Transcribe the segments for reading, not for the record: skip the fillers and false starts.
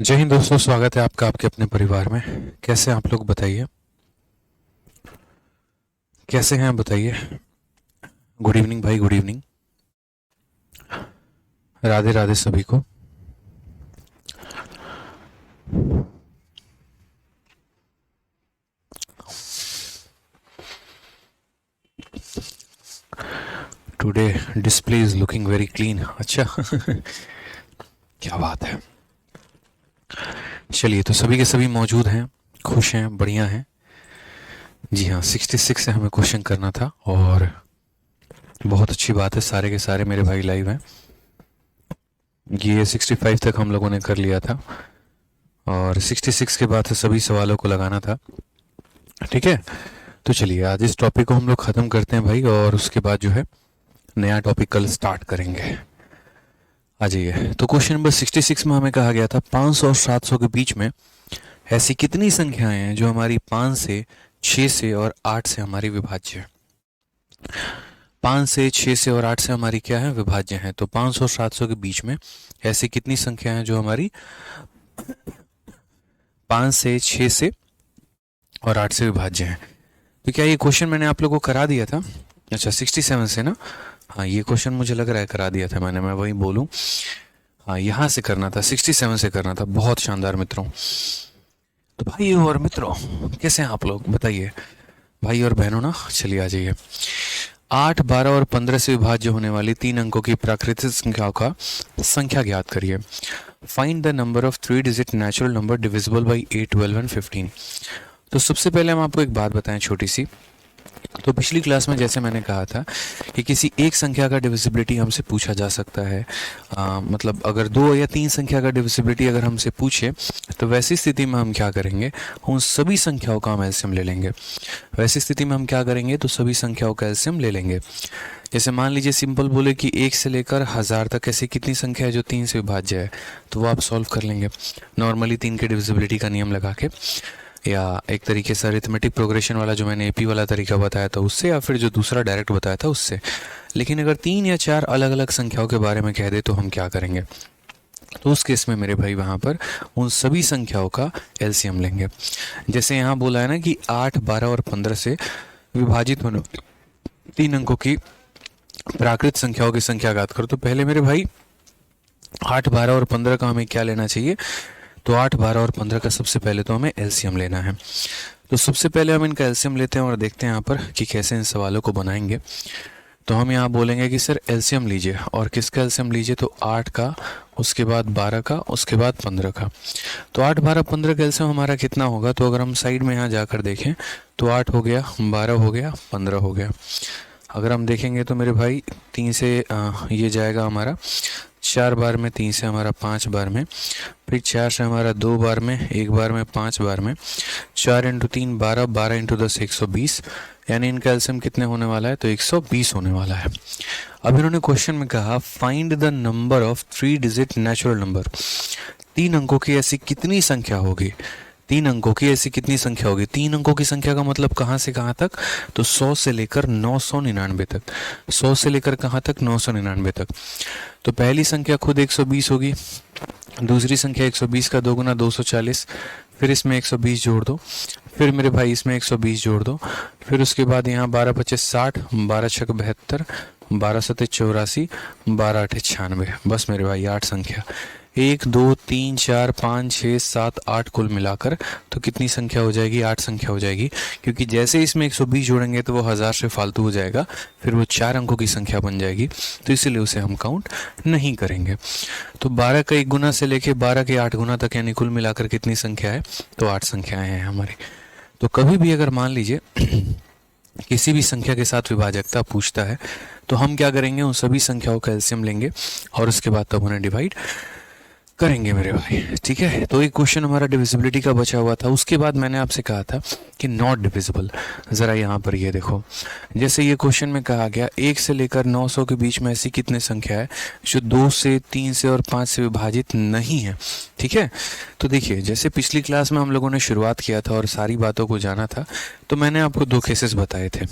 जय हिंद दोस्तों, स्वागत है आपका आपके अपने परिवार में। कैसे हैं आप लोग बताइए। कैसे हैं आप बताइए। गुड इवनिंग भाई, गुड इवनिंग। राधे राधे सभी को। Today display is looking very clean. अच्छा क्या बात है। चलिए, तो सभी के सभी मौजूद हैं, खुश हैं, बढ़िया हैं। जी हाँ, 66 से हमें क्वेश्चन करना था और बहुत अच्छी बात है, सारे के सारे मेरे भाई लाइव हैं। ये 65 तक हम लोगों ने कर लिया था और 66 के बाद से सभी सवालों को लगाना था। ठीक है, तो चलिए आज इस टॉपिक को हम लोग ख़त्म करते हैं भाई, और उसके बाद जो है नया टॉपिक कल स्टार्ट करेंगे। आ जाइए। तो क्वेश्चन नंबर 66 में हमें कहा गया था 500 और 700 के बीच में ऐसी कितनी संख्याएं हैं जो हमारी 5 से, 6 से और 8 से हमारी विभाज्य है। 5 से, 6 से और 8 से हमारी क्या है, विभाज्य है। तो 500 और 700 के बीच में ऐसी कितनी संख्या है जो हमारी 5 से, 6 से और 8 से विभाज्य है। तो क्या ये क्वेश्चन मैंने आप लोगों को करा दिया था? अच्छा, 67 से ना। हाँ, ये क्वेश्चन मुझे लग रहा है करा दिया था मैंने, मैं वही बोलूँ। हाँ, यहाँ से करना था, 67 से करना था। बहुत शानदार मित्रों। तो भाई और मित्रों, कैसे हैं आप लोग बताइए। भाई और बहनों ना, चलिए आ जाइए। 8, 12 और 15 से विभाज्य होने वाली 3 अंकों की प्राकृतिक संख्याओं का संख्या ज्ञात करिए। Find the number of 3 digit natural number divisible by 8, 12 and 15। तो सबसे पहले हम आपको एक बात बताएं छोटी सी। तो पिछली क्लास में जैसे मैंने कहा था कि किसी एक संख्या का डिविजिबिलिटी हमसे पूछा जा सकता है। मतलब अगर 2 या 3 संख्या का डिविजिबिलिटी अगर हमसे पूछे तो वैसी स्थिति में हम क्या करेंगे, उन सभी संख्याओं का हम एलसीएम ले लेंगे। वैसी स्थिति में हम क्या करेंगे, तो सभी संख्याओं का एलसीएम ले लेंगे। जैसे मान लीजिए सिंपल बोले कि 1 से लेकर 1000 तक ऐसी कितनी संख्या है जो 3 से विभाज्य है, तो वो आप सॉल्व कर लेंगे नॉर्मली 3 के डिविजिबिलिटी का नियम लगा के, या एक तरीके से अरिथमेटिक प्रोग्रेशन वाला जो मैंने एपी वाला तरीका बताया था उससे, या फिर जो दूसरा डायरेक्ट बताया था उससे। लेकिन अगर 3 या 4 अलग अलग संख्याओं के बारे में कह दे तो हम क्या करेंगे, तो उस केस में मेरे भाई वहाँ पर उन सभी संख्याओं का एलसीएम लेंगे। जैसे यहाँ बोला है ना कि 8, 12 और 15 से विभाजित होने 3 अंकों की प्राकृत संख्याओं की संख्या ज्ञात करो। तो पहले मेरे भाई 8, 12 और 15 का हमें क्या लेना चाहिए, तो 8, 12 और 15 का सबसे पहले तो हमें एलसीएम लेना है। तो सबसे पहले हम इनका एलसीएम लेते हैं और देखते हैं यहाँ पर कि कैसे इन सवालों को बनाएंगे। तो हम यहाँ बोलेंगे कि सर एलसीएम लीजिए, और किसका एलसीएम लीजिए, तो 8 का, उसके बाद 12 का, उसके बाद 15 का। तो 8, 12, 15 का एलसीएम हमारा कितना होगा, तो अगर हम साइड में यहाँ जाकर देखें तो 8 हो गया, 12 हो गया, 15 हो गया। अगर हम देखेंगे तो मेरे भाई 3 से ये जाएगा हमारा 4 बार में, 3 से हमारा 5 बार में, फिर 4 से हमारा 2 बार में, 1 बार में, 5 बार में, 4 इंटू 3 12, 12 इंटू 10 120। यानी इनका एलसीएम कितने होने वाला है, तो 120 होने वाला है। अब इन्होंने क्वेश्चन में कहा find the number of 3 digit natural number. 3 अंकों की ऐसी कितनी संख्या होगी, 3 अंकों की ऐसी कितनी संख्या होगी। 3 अंकों की संख्या का मतलब कहाँ से कहाँ तक, तो 100 से लेकर 999 तक। 100 से लेकर कहाँ तक, 999 तक। तो पहली संख्या खुद 120 होगी, दूसरी संख्या 120 का 2 गुना 240, फिर इसमें 120 जोड़ दो, फिर मेरे भाई इसमें 120 जोड़ दो, फिर उसके बाद यहाँ 12 25 60, 12 छक 72, 12 सत्ते 84, 12 8 96। बस मेरे भाई 8 संख्या, 1 2 3 4 5 6 7 8 कुल मिलाकर तो कितनी संख्या हो जाएगी, 8 संख्या हो जाएगी। क्योंकि जैसे इसमें 120 जोड़ेंगे तो वो 1000 से फालतू हो जाएगा, फिर वो 4 अंकों की संख्या बन जाएगी, तो इसीलिए उसे हम काउंट नहीं करेंगे। तो 12 का 1 गुना से लेके 12 के 8 गुना तक, यानी कुल मिलाकर कितनी संख्या है, तो 8 संख्याएं हैं हमारी। तो कभी भी अगर मान लीजिए किसी भी संख्या के साथ विभाजकता पूछता है तो हम क्या करेंगे, उन सभी संख्याओं का एलसीएम लेंगे और उसके बाद तब उन्हें डिवाइड करेंगे मेरे भाई। ठीक है, तो एक क्वेश्चन हमारा डिविजिबिलिटी का बचा हुआ था। उसके बाद मैंने आपसे कहा था कि नॉट डिविजिबल। ज़रा यहाँ पर ये देखो, जैसे ये क्वेश्चन में कहा गया 1 से लेकर 900 के बीच में ऐसी कितनी संख्या है जो 2 से, 3 से और 5 से विभाजित नहीं है। ठीक है, तो देखिए जैसे पिछली क्लास में हम लोगों ने शुरुआत किया था और सारी बातों को जाना था, तो मैंने आपको दो केसेस बताए थे,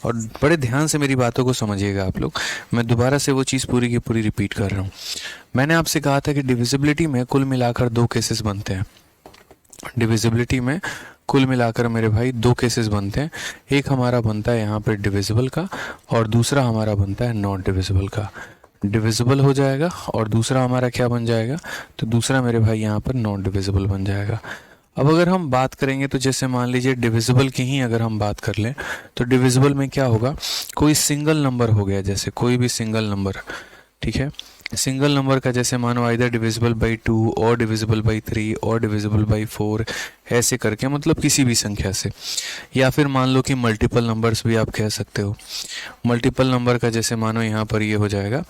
और बड़े ध्यान से मेरी बातों को समझिएगा आप लोग। मैं दोबारा से वो चीज़ पूरी की पूरी रिपीट कर रहा हूँ। मैंने आपसे कहा था कि डिविजिबिलिटी में कुल मिलाकर दो केसेस बनते हैं। डिविजिबिलिटी में कुल मिलाकर मेरे भाई दो केसेस बनते हैं। एक हमारा बनता है यहाँ पर डिविजिबल का, और दूसरा हमारा बनता है नॉट डिविजिबल का। डिविजिबल हो जाएगा और दूसरा हमारा क्या बन जाएगा, तो दूसरा मेरे भाई यहाँ पर नॉट डिविजिबल बन जाएगा। अब अगर हम बात करेंगे तो जैसे मान लीजिए डिविजिबल की ही अगर हम बात कर लें, तो डिविजिबल में क्या होगा, कोई सिंगल नंबर हो गया, जैसे कोई भी सिंगल नंबर, ठीक है, सिंगल नंबर का जैसे मानो आइदर डिविजिबल बाई 2 और डिविजिबल बाई 3 और डिविजिबल बाई 4, ऐसे करके, मतलब किसी भी संख्या से। या फिर मान लो कि मल्टीपल नंबर्स भी आप कह सकते हो। मल्टीपल नंबर का जैसे मानो यहाँ पर ये हो जाएगा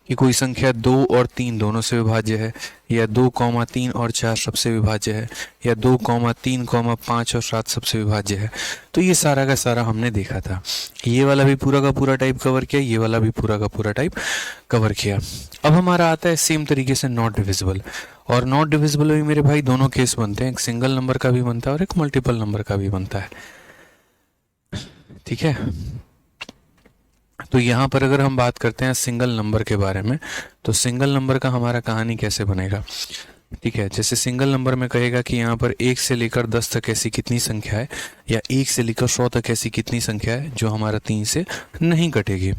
कि कोई संख्या 2 और 3 दोनों से विभाज्य है, या 2, 3 और 4 सबसे विभाज्य है, या 2, 3, 5 और 7 सबसे विभाज्य है। तो ये सारा का सारा हमने देखा था। ये वाला भी पूरा का पूरा टाइप कवर किया, ये वाला भी पूरा का पूरा टाइप कवर किया। अब हमारा आता है सेम तरीके से नॉट डिविजिबल। और नॉट डिविजिबल में मेरे भाई दोनों केस बनते हैं, एक सिंगल नंबर का भी बनता है और एक मल्टीपल नंबर का भी बनता है, ठीक है। तो यहाँ पर अगर हम बात करते हैं सिंगल नंबर के बारे में, तो सिंगल नंबर का हमारा कहानी कैसे बनेगा, ठीक है। जैसे सिंगल नंबर में कहेगा कि यहाँ पर 1 से लेकर 10 तक ऐसी कितनी संख्या है, या 1 से लेकर 100 तक ऐसी कितनी संख्या है जो हमारा 3 से नहीं कटेगी,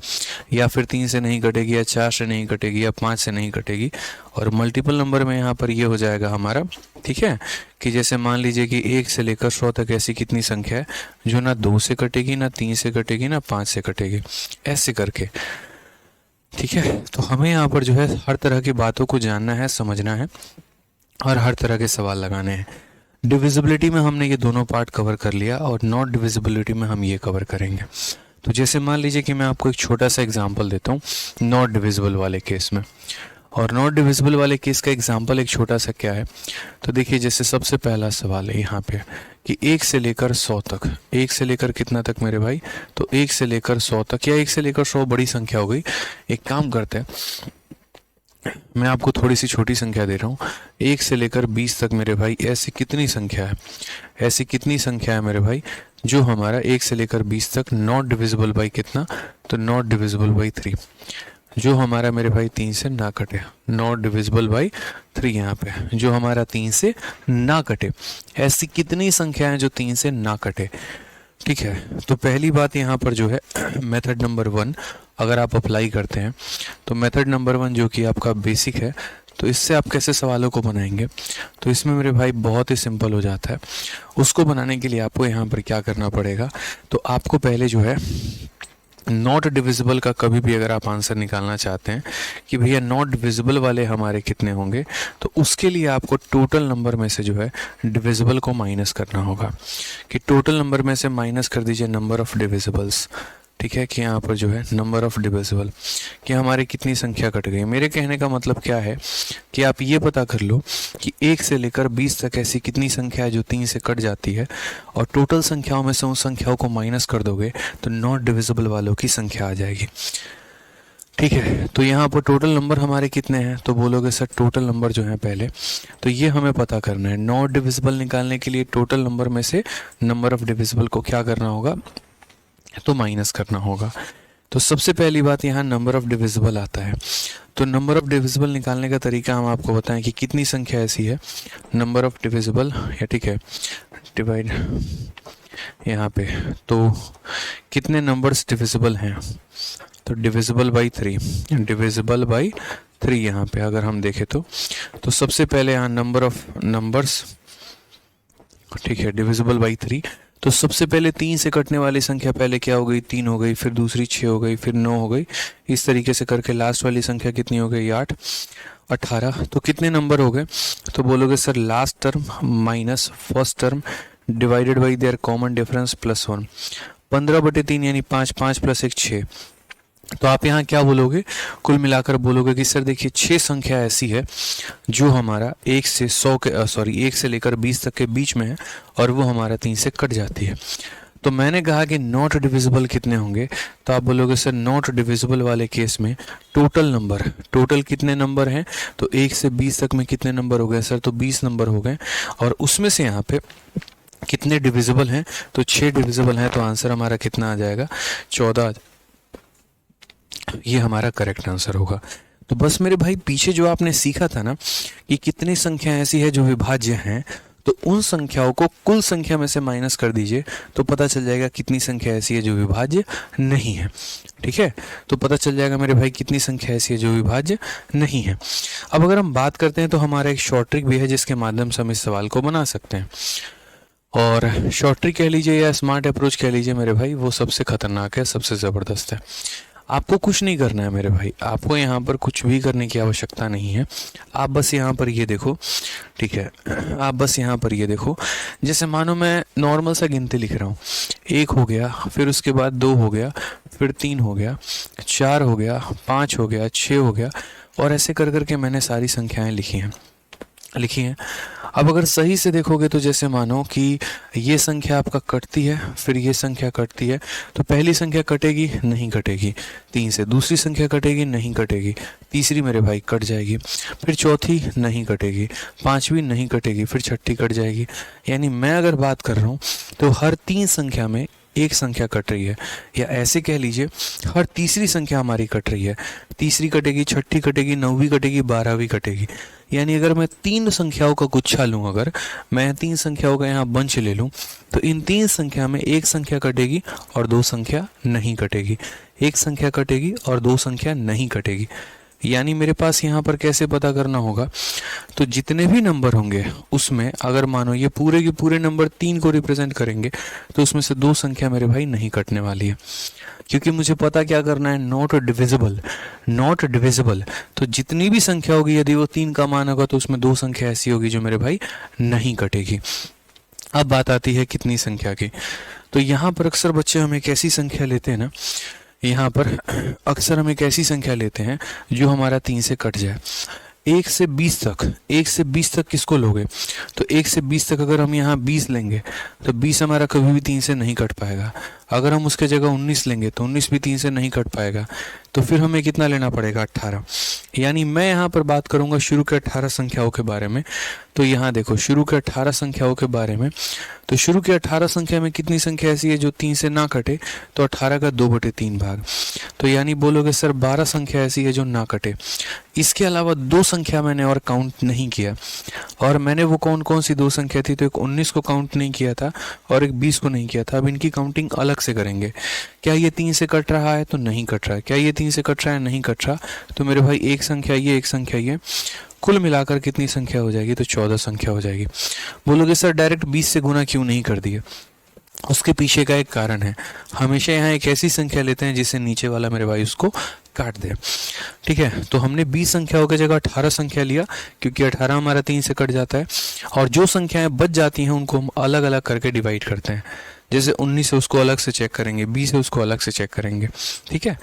या फिर 3 से नहीं कटेगी, या 4 से नहीं कटेगी, या 5 से नहीं कटेगी। और मल्टीपल नंबर में यहाँ पर ये हो जाएगा हमारा, ठीक है, कि जैसे मान लीजिए कि 1 से लेकर 100 तक ऐसी कितनी संख्या है जो ना 2 से कटेगी, ना 3 से कटेगी, ना 5 से कटेगी, ऐसे करके, ठीक है। तो हमें यहाँ पर जो है हर तरह की बातों को जानना है, समझना है, और हर तरह के सवाल लगाने हैं। डिविजिबिलिटी में हमने ये दोनों पार्ट कवर कर लिया, और नॉट डिविजिबिलिटी में हम ये कवर करेंगे। तो जैसे मान लीजिए कि मैं आपको एक छोटा सा एग्जांपल देता हूँ नॉट डिविजिबल वाले केस में। और नॉट डिविजिबल वाले केस का एग्जांपल एक छोटा सा क्या है, तो देखिए जैसे सबसे पहला सवाल है यहाँ पे कि 1 से लेकर 100 तक, 1 से लेकर कितना तक मेरे भाई, तो 1 से लेकर 100 तक, या 1 से लेकर 100 बड़ी संख्या हो गई। एक काम करते हैं, मैं आपको थोड़ी सी छोटी संख्या दे रहा हूँ, 1 से लेकर 20 तक मेरे भाई ऐसी कितनी संख्या है, ऐसी कितनी संख्या है मेरे भाई जो हमारा 1 से लेकर 20 तक नॉट डिविजिबल बाई कितना, तो नॉट डिविजिबल बाई 3, जो हमारा मेरे भाई 3 से ना कटे, नॉट डिविजिबल बाई 3 यहाँ पे, जो हमारा 3 से ना कटे। ऐसी कितनी संख्या है जो 3 से ना कटे, ठीक है। तो पहली बात यहाँ पर जो है मेथड नंबर 1 अगर आप अप्लाई करते हैं, तो मेथड नंबर 1 जो कि आपका बेसिक है, तो इससे आप कैसे सवालों को बनाएंगे, तो इसमें मेरे भाई बहुत ही सिंपल हो जाता है। उसको बनाने के लिए आपको यहाँ पर क्या करना पड़ेगा, तो आपको पहले जो है नॉट डिविजिबल का कभी भी अगर आप आंसर निकालना चाहते हैं कि भैया नॉट डिविजिबल वाले हमारे कितने होंगे, तो उसके लिए आपको टोटल नंबर में से जो है डिविजिबल को माइनस करना होगा। कि टोटल नंबर में से माइनस कर दीजिए नंबर ऑफ डिविजिबल्स, ठीक है, कि यहाँ पर जो है नंबर ऑफ डिविजिबल कि हमारी कितनी संख्या कट गई। मेरे कहने का मतलब क्या है कि आप ये पता कर लो कि 1 से लेकर 20 तक ऐसी कितनी संख्या है जो 3 से कट जाती है, और टोटल संख्याओं में से उन संख्याओं को माइनस कर दोगे तो नॉट डिविजिबल वालों की संख्या आ जाएगी, ठीक है। तो यहाँ पर टोटल नंबर हमारे कितने हैं, तो बोलोगे सर टोटल नंबर जो है पहले, तो ये हमें पता करना है। नॉट डिविजिबल निकालने के लिए टोटल नंबर में से नंबर ऑफ डिविजिबल को क्या करना होगा, तो माइनस करना होगा। तो सबसे पहली बात यहाँ नंबर ऑफ डिविजिबल आता है। तो नंबर ऑफ डिविजिबल निकालने का तरीका हम आपको बताएं कि कितनी संख्या ऐसी है नंबर ऑफ डिविजिबल, या ठीक है डिवाइड यहाँ पे, तो कितने नंबर्स डिविजिबल हैं, तो डिविजिबल बाई 3, डिविजिबल बाई 3 यहाँ पे अगर हम देखें तो सबसे पहले यहाँ नंबर ऑफ नंबर्स, ठीक है, डिविजिबल बाई 3। तो सबसे पहले 3 से कटने वाली संख्या पहले क्या हो गई, 3 हो गई, फिर दूसरी 6 हो गई, फिर 9 हो गई, इस तरीके से करके लास्ट वाली संख्या कितनी हो गई, 8, 18। तो कितने नंबर हो गए, तो बोलोगे sir last term minus first term divided by their common difference plus 1, 15/3 यानी 5, 5 प्लस 1 6। तो आप यहाँ क्या बोलोगे, कुल मिलाकर बोलोगे कि सर देखिए 6 संख्या ऐसी है जो हमारा 1 से 100 के 1 से लेकर 20 तक के बीच में है, और वो हमारा 3 से कट जाती है। तो मैंने कहा कि नॉट डिविजिबल कितने होंगे, तो आप बोलोगे सर नॉट डिविजिबल वाले केस में टोटल नंबर, टोटल कितने नंबर हैं, तो 1 से 20 तक में कितने नंबर हो गए सर, तो 20 नंबर हो गए, और उसमें से यहाँ पे कितने डिविजिबल हैं, तो 6 डिविजिबल हैं, तो आंसर हमारा कितना आ जाएगा, 14। ये हमारा करेक्ट आंसर होगा। तो बस मेरे भाई पीछे जो आपने सीखा था ना कि कितनी संख्या ऐसी है जो विभाज्य हैं, तो उन संख्याओं को कुल संख्या में से माइनस कर दीजिए तो पता चल जाएगा कितनी संख्या ऐसी है जो विभाज्य नहीं है। ठीक है, तो पता चल जाएगा मेरे भाई कितनी संख्या ऐसी है जो विभाज्य नहीं है। अब अगर हम बात करते हैं तो हमारा एक शॉर्ट ट्रिक भी है जिसके माध्यम से हम इस सवाल को बना सकते हैं। और शॉर्ट ट्रिक कह लीजिए या स्मार्ट अप्रोच कह लीजिए मेरे भाई, वो सबसे खतरनाक है, सबसे ज़बरदस्त है। आपको कुछ नहीं करना है मेरे भाई, आपको यहाँ पर कुछ भी करने की आवश्यकता नहीं है। आप बस यहाँ पर ये देखो, ठीक है, आप बस यहाँ पर ये देखो, जैसे मानो मैं नॉर्मल सा गिनती लिख रहा हूँ, 1 हो गया, फिर उसके बाद 2 हो गया, फिर 3 हो गया, 4 हो गया, 5 हो गया, 6 हो गया, और ऐसे कर करके मैंने सारी संख्याएं लिखी हैं। अब अगर सही से देखोगे तो जैसे मानो कि ये संख्या आपका कटती है, फिर ये संख्या कटती है, तो पहली संख्या कटेगी नहीं कटेगी 3 से, दूसरी संख्या कटेगी नहीं कटेगी, तीसरी मेरे भाई कट जाएगी, फिर चौथी नहीं कटेगी, पांचवी नहीं कटेगी, फिर छठी कट जाएगी। यानी मैं अगर बात कर रहा हूँ तो हर 3 संख्या में एक संख्या कट रही है, या ऐसे कह लीजिए हर तीसरी संख्या हमारी कट रही है। तीसरी कटेगी, छठी कटेगी, 9वीं कटेगी, 12वीं कटेगी। यानी अगर मैं 3 संख्याओं का गुच्छा लूँ, अगर मैं 3 संख्याओं का यहाँ बंच ले लूँ, तो इन 3 संख्या में एक संख्या कटेगी और 2 संख्या नहीं कटेगी, एक संख्या कटेगी और 2 संख्या नहीं कटेगी। यानी मेरे पास यहाँ पर कैसे पता करना होगा, तो जितने भी नंबर होंगे उसमें अगर मानो ये पूरे के पूरे नंबर 3 को रिप्रेजेंट करेंगे, तो उसमें से 2 संख्या मेरे भाई नहीं कटने वाली है, क्योंकि मुझे पता क्या करना है, नॉट डिविजिबल। तो जितनी भी संख्या होगी यदि वो 3 का मान होगा तो उसमें 2 संख्या ऐसी होगी जो मेरे भाई नहीं कटेगी। अब बात आती है कितनी संख्या की, तो यहाँ पर अक्सर बच्चे हम एक ऐसी संख्या लेते हैं ना, यहाँ पर अक्सर हम एक ऐसी संख्या लेते हैं जो हमारा 3 से कट जाए। 1 से 20 तक किसको लोगे, तो 1 से 20 तक अगर हम यहाँ 20 लेंगे तो 20 हमारा कभी भी 3 से नहीं कट पाएगा। अगर हम उसके जगह 19 लेंगे तो 19 भी 3 से नहीं कट पाएगा। तो फिर हमें कितना लेना पड़ेगा, 18। यानी मैं यहाँ पर बात करूँगा शुरू के 18 संख्याओं के बारे में। तो यहाँ देखो शुरू के 18 संख्याओं के बारे में, तो शुरू के 18 संख्या में कितनी संख्या ऐसी है जो 3 से ना कटे, तो 18 का 2/3 भाग। तो यानी बोलोगे सर 12 संख्या ऐसी है जो ना कटे। इसके अलावा 2 संख्या मैंने और काउंट नहीं किया, और मैंने वो कौन कौन सी 2 संख्या थी, तो एक 19 को काउंट नहीं किया था और एक 20 को नहीं किया था। अब इनकी काउंटिंग अलग से करेंगे। क्या ये 3 से कट रहा है, तो नहीं कट रहा है। क्या ये 3 से कट रहा है, नहीं कट रहा, तो मेरे भाई एक संख्या ये, एक संख्या ये, कुल मिलाकर कितनी संख्या हो जाएगी, तो 14 संख्या हो जाएगी। बोलोगे सर डायरेक्ट 20 से गुना क्यों नहीं कर दिए, उसके पीछे का एक कारण है। हमेशा यहाँ एक ऐसी संख्या लेते हैं जिससे नीचे वाला मेरे भाई उसको काट दे। ठीक है, तो हमने 20 संख्याओं की जगह 18 संख्या लिया, क्योंकि 18 हमारा 3 से कट जाता है, और जो संख्याएं बच जाती हैं उनको हम अलग अलग करके डिवाइड करते हैं। जैसे 19 है उसको अलग से चेक करेंगे, 20 है उसको अलग से चेक करेंगे। ठीक है,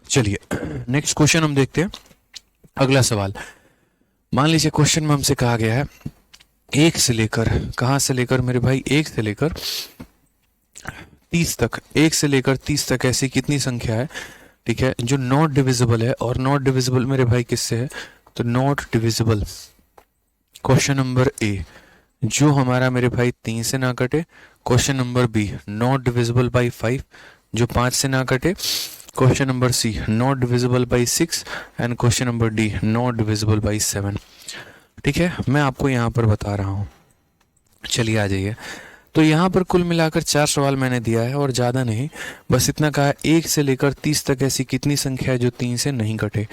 चलिए नेक्स्ट क्वेश्चन हम देखते हैं। अगला सवाल, मान लीजिए क्वेश्चन में हमसे कहा गया है 1 से लेकर, कहां से लेकर मेरे भाई, 1 से लेकर 30 तक, 1 से लेकर 30 तक ऐसी कितनी संख्या है, ठीक है, जो नॉट डिविजिबल है। और नॉट डिविजिबल मेरे भाई किससे है, तो not divisible, question number A, जो हमारा मेरे भाई 3 से ना कटे। Question number B, not divisible by 5, जो 5 से ना कटे। Question number C, not divisible by 6, and question number D, not divisible by 7। ठीक है, मैं आपको यहाँ पर बता रहा हूँ, चलिए आ जाइए। तो यहाँ पर कुल मिलाकर 4 सवाल मैंने दिया है और ज़्यादा नहीं, बस इतना कहा 1 से लेकर 30 तक ऐसी कितनी संख्या है जो 3 से नहीं कटे।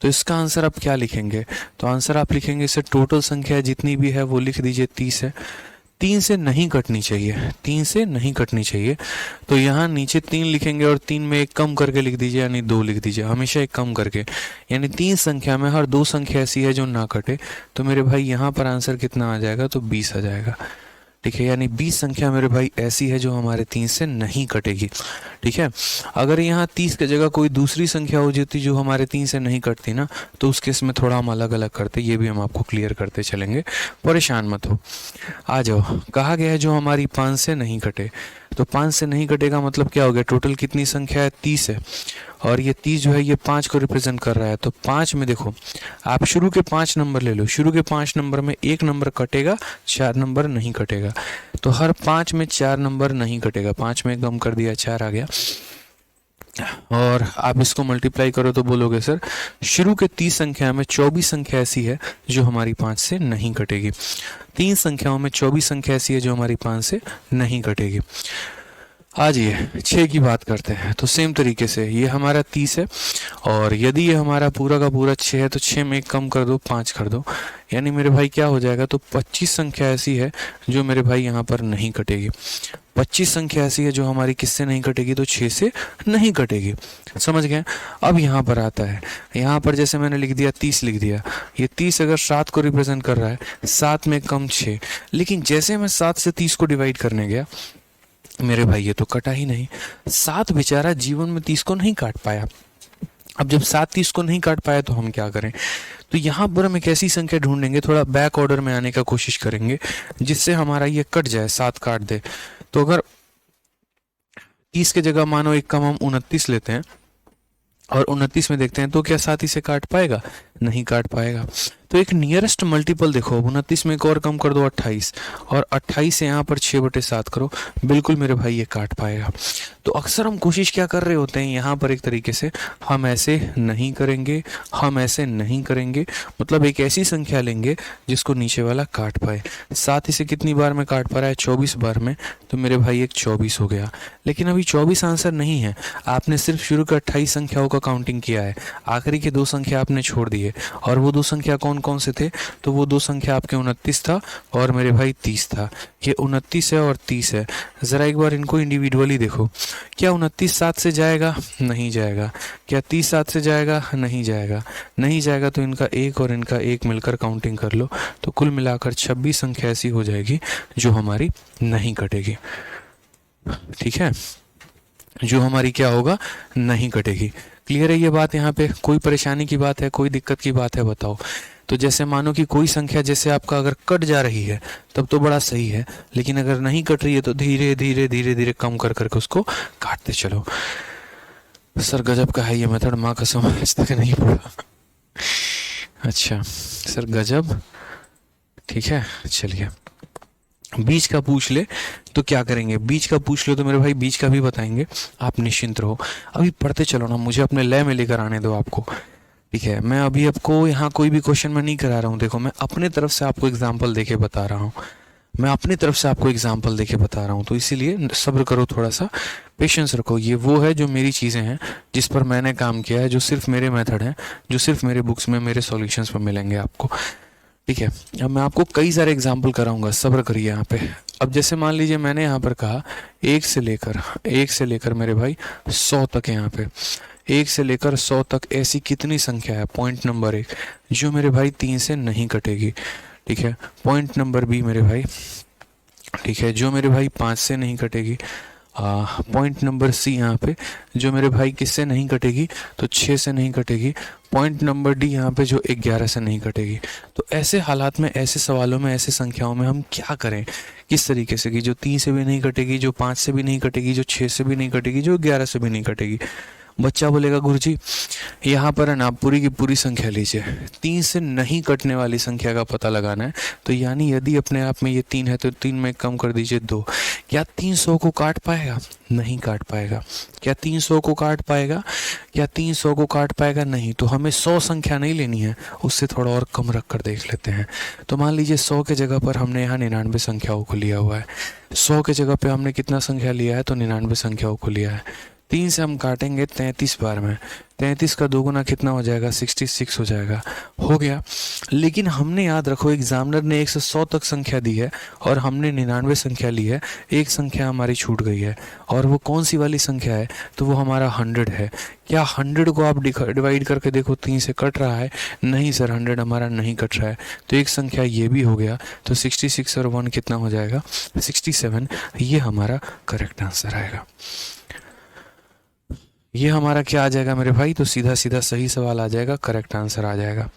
तो इसका आंसर आप क्या लिखेंगे, तो आंसर आप लिखेंगे इसे टोटल संख्या जितनी भी है वो लिख दीजिए 30 है। 3 से नहीं कटनी चाहिए, 3 से नहीं कटनी चाहिए, तो यहाँ नीचे 3 लिखेंगे और 3 में 1 कम करके लिख दीजिए, यानी 2 लिख दीजिए, हमेशा 1 कम करके। यानी 3 संख्या में हर 2 संख्या ऐसी है जो ना कटे, तो मेरे भाई यहाँ पर आंसर कितना आ जाएगा, तो 20 आ जाएगा। ठीक है, यानी 20 संख्या मेरे भाई ऐसी है जो हमारे 3 से नहीं कटेगी। ठीक है, अगर यहाँ 30 की जगह कोई दूसरी संख्या हो जाती जो हमारे 3 से नहीं कटती ना, तो उस केस में थोड़ा हम अलग अलग करते, ये भी हम आपको क्लियर करते चलेंगे, परेशान मत हो। आ जाओ, कहा गया है जो हमारी 5 से नहीं कटे, तो 5 से नहीं कटेगा मतलब क्या हो गया, टोटल कितनी संख्या है, 30 है, और ये 30 जो है ये 5 को रिप्रेजेंट कर रहा है। तो 5 में देखो, आप शुरू के 5 नंबर ले लो, शुरू के 5 नंबर में 1 नंबर कटेगा, 4 नंबर नहीं कटेगा, तो हर 5 में 4 नंबर नहीं कटेगा, 5 में कम कर दिया, 4 आ गया, और आप इसको मल्टीप्लाई करो तो बोलोगे सर शुरू के 30 संख्या में 24 संख्या ऐसी है जो हमारी 5 से नहीं कटेगी, 3 संख्याओं में 24 संख्या ऐसी है जो हमारी 5 से नहीं कटेगी। आज ये 6 की बात करते हैं, तो सेम तरीके से ये हमारा 30 है, और यदि ये हमारा पूरा का पूरा 6 है तो 6 में 1 कम कर दो, 5 कर दो, यानी मेरे भाई क्या हो जाएगा, तो 25 संख्या ऐसी है जो मेरे भाई यहाँ पर नहीं कटेगी, 25 संख्या ऐसी है जो हमारी किससे नहीं कटेगी, तो 6 से नहीं कटेगी। समझ गए। अब यहाँ पर आता है, यहाँ पर जैसे मैंने लिख दिया 30 लिख दिया, ये 30 अगर 7 को रिप्रेजेंट कर रहा है, 7 में कम 6, लेकिन जैसे मैं 7 से 30 को डिवाइड करने गया मेरे भाई ये तो कटा ही नहीं, 7 बेचारा जीवन में 30 को नहीं काट पाया। अब जब 7 30 को नहीं काट पाया तो हम क्या करें, तो यहाँ पर हम एक ऐसी संख्या ढूंढेंगे, थोड़ा बैक ऑर्डर में आने का कोशिश करेंगे जिससे हमारा ये कट जाए, 7 काट दे। तो अगर 30 के जगह मानो 1 कम हम 29 लेते हैं और 29 में देखते हैं तो क्या 7 इसे काट पाएगा, नहीं काट पाएगा। तो एक नियरेस्ट मल्टीपल देखो, 29 में एक और कम कर दो 28, और 28 से यहाँ पर 6/7 करो, बिल्कुल मेरे भाई ये काट पाएगा। तो अक्सर हम कोशिश क्या कर रहे होते हैं यहाँ पर, एक तरीके से हम ऐसे नहीं करेंगे, हम ऐसे नहीं करेंगे, मतलब एक ऐसी संख्या लेंगे जिसको नीचे वाला काट पाए। 7 इसे कितनी बार में काट पा रहा है, 24 बार में, तो मेरे भाई एक 24 हो गया। लेकिन अभी 24 आंसर नहीं है, आपने सिर्फ शुरू के 28 संख्याओं का काउंटिंग किया है, आखिरी के 2 संख्या आपने छोड़ दिए, और वो 2 संख्या कौन कौन से थे, तो वो 2 संख्या आपके 29 था और मेरे भाई 30 था। ये 29 है और 30 है, जरा एक बार इनको इंडिविजुअली देखो, क्या 29 7 से जाएगा, नहीं जाएगा, क्या 30 7 से जाएगा, नहीं जाएगा, नहीं जाएगा, तो इनका 1 और इनका 1 मिलकर काउंटिंग कर लो, तो कुल मिलाकर 26 संख्या ऐसी हो जाएगी जो हमारी नहीं कटेगी। ठीक है, जो हमारी क्या होगा, नहीं कटेगी। क्लियर है ये बात, यहाँ पे कोई परेशानी की बात है, कोई दिक्कत की बात है, बताओ। तो जैसे मानो कि कोई संख्या जैसे आपका अगर कट जा रही है तब तो बड़ा सही है, लेकिन अगर नहीं कट रही है तो धीरे धीरे धीरे धीरे कम कर करके उसको काटते चलो। सर गजब का है ये मेथड, माँ कसम आज तक नहीं पढ़ा। अच्छा सर गजब, ठीक है चलिए। बीच का पूछ ले तो क्या करेंगे, बीच का पूछ लो तो मेरे भाई बीच का भी बताएंगे, आप निश्चिंत रहो। अभी पढ़ते चलो ना, मुझे अपने लय में लेकर आने दो आपको, ठीक है। मैं अभी आपको यहाँ कोई भी क्वेश्चन में नहीं करा रहा हूँ, देखो मैं अपने तरफ से आपको एग्जाम्पल देके बता रहा हूँ, मैं अपनी तरफ से आपको एग्जाम्पल देके बता रहा हूँ, तो इसीलिए सब्र करो, थोड़ा सा पेशेंस रखो। ये वो है जो मेरी चीज़ें हैं जिस पर मैंने काम किया है, जो सिर्फ मेरे मेथड हैं, जो सिर्फ मेरे बुक्स में मेरे सॉल्यूशंस में मिलेंगे आपको, ठीक है। अब मैं आपको कई सारे एग्जाम्पल कराऊंगा, सब्र करिए यहाँ पे। अब जैसे मान लीजिए मैंने यहाँ पर कहा 1 से लेकर मेरे भाई 100 तक है, यहाँ पे 1 से लेकर 100 तक ऐसी कितनी संख्या है, पॉइंट नंबर 1 जो मेरे भाई 3 से नहीं कटेगी, ठीक है। पॉइंट नंबर बी मेरे भाई, ठीक है, जो मेरे भाई 5 से नहीं कटेगी। पॉइंट नंबर सी यहाँ पे जो मेरे भाई किससे नहीं कटेगी, तो 6 से नहीं कटेगी। पॉइंट नंबर डी यहाँ पे जो 11 से नहीं कटेगी। तो ऐसे हालात में, ऐसे सवालों में, ऐसे संख्याओं में हम क्या करें, किस तरीके से कि जो 3 से भी नहीं कटेगी, जो 5 से भी नहीं कटेगी, जो 6 से भी नहीं कटेगी, जो 11 से भी नहीं कटेगी। बच्चा बोलेगा गुरुजी यहाँ पर है ना, पूरी की पूरी संख्या लीजिए, 3 से नहीं कटने वाली संख्या का पता लगाना है, तो यानी यदि अपने आप में ये 3 है तो 3 में कम कर दीजिए 2। क्या 300 को काट पाएगा, नहीं काट पाएगा। क्या 300 को काट पाएगा, क्या 300 को काट पाएगा, नहीं। तो हमें 100 संख्या नहीं लेनी है, उससे थोड़ा और कम रख कर देख लेते हैं। तो मान लीजिए 100 के जगह पर हमने यहाँ 99 संख्याओं को लिया हुआ है, 100 के जगह पे हमने कितना संख्या लिया है, तो 99 संख्याओं को लिया है, 3 से हम काटेंगे 33 बार में, 33 का 2 गुना कितना हो जाएगा, 66 हो जाएगा। हो गया। लेकिन हमने याद रखो एग्जामिनर ने 1 से 100 तक संख्या दी है और हमने 99 संख्या ली है, एक संख्या हमारी छूट गई है और वो कौन सी वाली संख्या है, तो वो हमारा 100 है। क्या 100 को आप डिवाइड करके देखो 3 से कट रहा है, नहीं सर 100 हमारा नहीं कट रहा है, तो एक संख्या ये भी हो गया। तो 66 और 1 कितना हो जाएगा, 67। ये हमारा करेक्ट आंसर आएगा। ये हमारा क्या आ जाएगा मेरे भाई, तो सीधा सीधा सही सवाल आ जाएगा, करेक्ट आंसर आ जाएगा।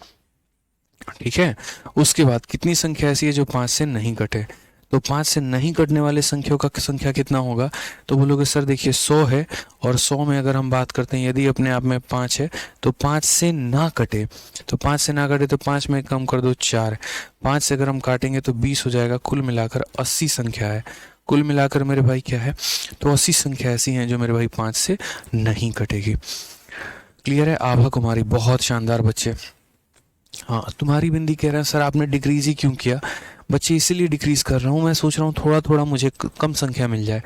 ठीक है। उसके बाद कितनी संख्या ऐसी है जो 5 से नहीं कटे, तो 5 से नहीं कटने वाले संख्याओं का संख्या कितना होगा, तो बोलोगे सर देखिए 100 है और 100 में अगर हम बात करते हैं यदि अपने आप में 5 है तो 5 से ना कटे, तो 5 से ना कटे तो 5 में कम कर दो 4, 5 से अगर हम काटेंगे तो 20 हो जाएगा। कुल मिलाकर 80 संख्या है। कुल मिलाकर मेरे भाई क्या है, तो 80 संख्या ऐसी हैं जो मेरे भाई 5 से नहीं कटेगी। क्लियर है। आभा कुमारी, बहुत शानदार बच्चे। हाँ, तुम्हारी बिंदी कह रहे हैं सर आपने डिक्रीज ही क्यों किया, बच्चे इसीलिए डिक्रीज कर रहा हूँ, मैं सोच रहा हूँ थोड़ा थोड़ा मुझे कम संख्या मिल जाए।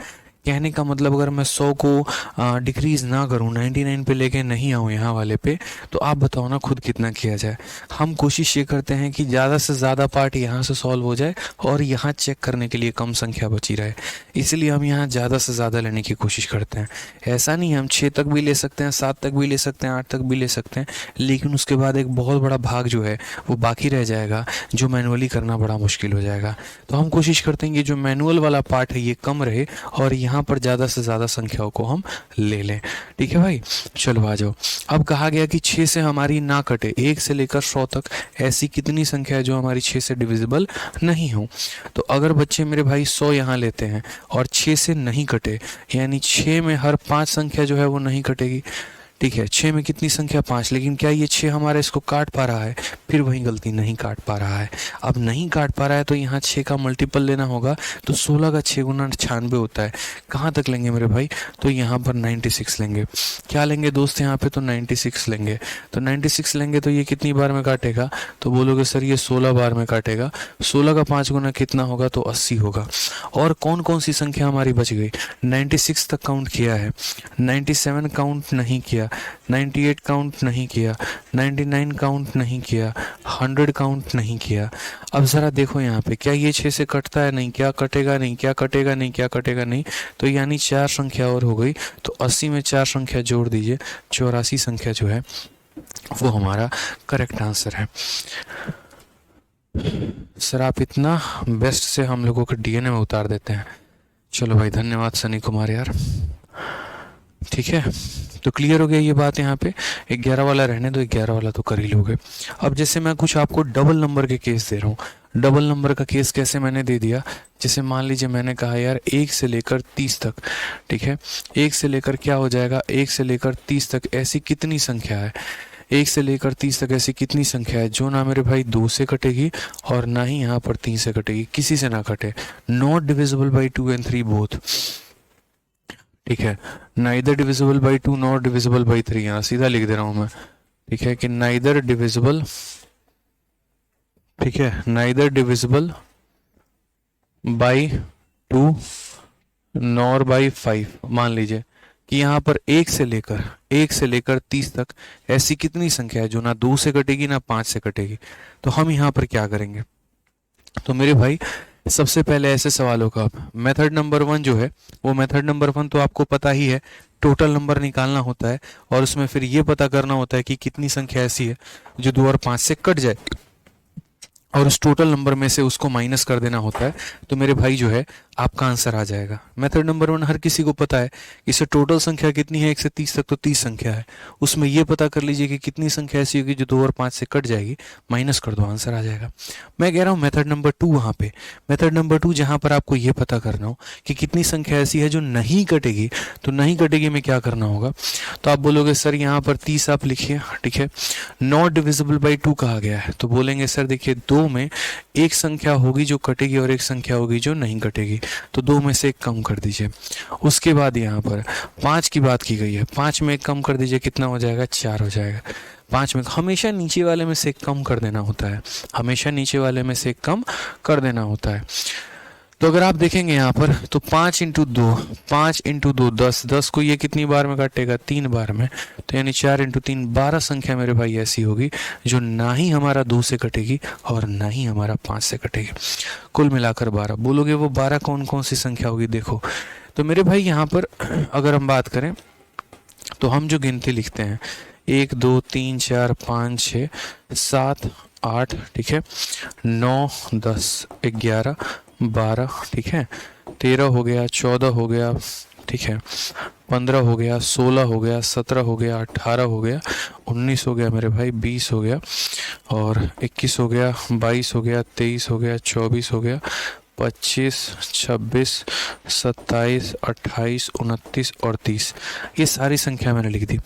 कहने का मतलब अगर मैं 100 को डिक्रीज ना करूं, 99 पे लेके नहीं आऊं यहाँ वाले पे, तो आप बताओ ना खुद कितना किया जाए। हम कोशिश ये करते हैं कि ज़्यादा से ज़्यादा पार्ट यहाँ से सॉल्व हो जाए और यहाँ चेक करने के लिए कम संख्या बची रहे, इसलिए हम यहाँ ज़्यादा से ज़्यादा लेने की कोशिश करते हैं। ऐसा नहीं है, हम 6 तक भी ले सकते हैं, 7 तक भी ले सकते हैं, 8 तक भी ले सकते हैं, लेकिन उसके बाद एक बहुत बड़ा भाग जो है वो बाकी रह जाएगा, जो मैनुअली करना बड़ा मुश्किल हो जाएगा। तो हम कोशिश करते हैं कि जो मैनुअल वाला पार्ट है ये कम रहे और यहाँ पर ज़्यादा से ज़्यादा संख्याओं को हम ले लें। ठीक है भाई, चलो आ जाओ। अब कहा गया कि 6 से हमारी ना कटे, 1 से लेकर 100 तक ऐसी कितनी संख्या है जो हमारी 6 से डिविजिबल नहीं हो। तो अगर बच्चे मेरे भाई 100 यहाँ लेते हैं और 6 से नहीं कटे, यानी 6 में हर 5 संख्या जो है वो नहीं कटेगी। ठीक है, 6 में कितनी संख्या 5, लेकिन क्या ये 6 हमारा इसको काट पा रहा है, फिर वही गलती, नहीं काट पा रहा है। अब नहीं काट पा रहा है तो यहाँ 6 का मल्टीपल लेना होगा, तो 16 का 6 गुना 96 होता है। कहाँ तक लेंगे मेरे भाई, तो यहाँ पर 96 लेंगे। क्या लेंगे दोस्त यहाँ पे, तो 96 लेंगे। तो 96 लेंगे तो ये कितनी बार में काटेगा, तो बोलोगे सर ये 16 बार में काटेगा। 16 का 5 गुना कितना होगा, तो 80 होगा। और कौन कौन सी संख्या हमारी बच गई, 96 तक काउंट किया है, 97 काउंट नहीं किया, 98 काउंट नहीं किया, 99 काउंट नहीं किया, 100 काउंट नहीं किया। अब ज़रा देखो यहाँ पे, क्या ये 6 से कटता है, नहीं, क्या कटेगा नहीं, क्या कटेगा नहीं, क्या कटेगा नहीं, तो यानी 4 संख्या और हो गई। तो 80 में 4 संख्या जोड़ दीजिए, 84 संख्या जो है वो हमारा करेक्ट आंसर है। सर आप इतना बेस्ट से हम लोगों को डीएनए में उतार देते हैं। चलो भाई, धन्यवाद सनी कुमार यार। ठीक है, तो क्लियर हो गया ये बात। यहाँ पे 11 वाला रहने दो, 11 वाला तो कर ही लोगे। अब जैसे मैं कुछ आपको डबल नंबर के केस दे रहा हूँ, डबल नंबर का केस कैसे मैंने दे दिया, जैसे मान लीजिए मैंने कहा यार 1 से लेकर 30 तक। ठीक है, 1 से लेकर क्या हो जाएगा, 1 से लेकर 30 तक ऐसी कितनी संख्या है, 1 से लेकर 30 तक ऐसी कितनी संख्या है जो ना मेरे भाई 2 से कटेगी और ना ही यहाँ पर 3 से कटेगी, किसी से ना कटे। Not divisible by 2 and 3 both. ठीक है, neither divisible by 2 not divisible by 3, यहाँ सीधा लिख दे रहा हूँ मैं। ठीक है, कि नाइदर डिविजिबल, ठीक है, neither divisible by 2 nor by 5। मान लीजिए कि यहाँ पर 1 से लेकर 30 तक ऐसी कितनी संख्या है जो ना 2 से कटेगी ना 5 से कटेगी। तो हम यहाँ पर क्या करेंगे, तो मेरे भाई सबसे पहले ऐसे सवालों का मेथड नंबर 1 जो है वो मेथड नंबर 1 तो आपको पता ही है, टोटल नंबर निकालना होता है और उसमें फिर ये पता करना होता है कि कितनी संख्या ऐसी है जो 2 और 5 से कट जाए और उस टोटल नंबर में से उसको माइनस कर देना होता है। तो मेरे भाई जो है आपका आंसर आ जाएगा। मेथड नंबर 1 हर किसी को पता है, इससे टोटल संख्या कितनी है 1 से 30 तक, तो 30 संख्या है, उसमें ये पता कर लीजिए कि कितनी संख्या ऐसी होगी जो 2 और 5 से कट जाएगी, माइनस कर दो, आंसर आ जाएगा। मैं कह रहा हूँ मेथड नंबर 2, वहाँ पे मेथड नंबर 2 जहाँ पर आपको ये पता करना हो कि कितनी संख्या ऐसी है जो नहीं कटेगी, तो नहीं कटेगी में क्या करना होगा, तो आप बोलोगे सर यहाँ पर 30 आप लिखिए। ठीक है, नॉट डिविजिबल बाई 2 कहा गया है, तो बोलेंगे सर देखिए 2 में एक संख्या होगी जो कटेगी और एक संख्या होगी जो नहीं कटेगी, तो 2 में से एक कम कर दीजिए। उसके बाद यहाँ पर 5 की बात की गई है, 5 में एक कम कर दीजिए, कितना हो जाएगा, 4 हो जाएगा। 5 में हमेशा नीचे वाले में से एक कम कर देना होता है, हमेशा नीचे वाले में से एक कम कर देना होता है। तो अगर आप देखेंगे यहाँ पर तो 5 इंटू दो 10, 10 को ये कितनी बार में काटेगा, 3 बार में, तो यानी 4 इंटू 3 12 संख्या मेरे भाई ऐसी होगी जो ना ही हमारा 2 से कटेगी और ना ही हमारा 5 से कटेगी। कुल मिलाकर 12। बोलोगे वो 12 कौन कौन सी संख्या होगी, देखो तो मेरे भाई यहाँ पर अगर हम बात करें तो हम जो गिनती लिखते हैं 1 2 3 4 5 6 7 8, ठीक है, 9 10 11 12, ठीक है, 13 हो गया, 14 हो गया, ठीक है, 15 हो गया, 16 हो गया, 17 हो गया, 18 हो गया, 19 हो गया मेरे भाई, 20 हो गया और 21 हो गया, 22 हो गया, 23 हो गया, 24 हो गया, 25 26 27 28 29 और 30। ये सारी संख्या मैंने लिख दी।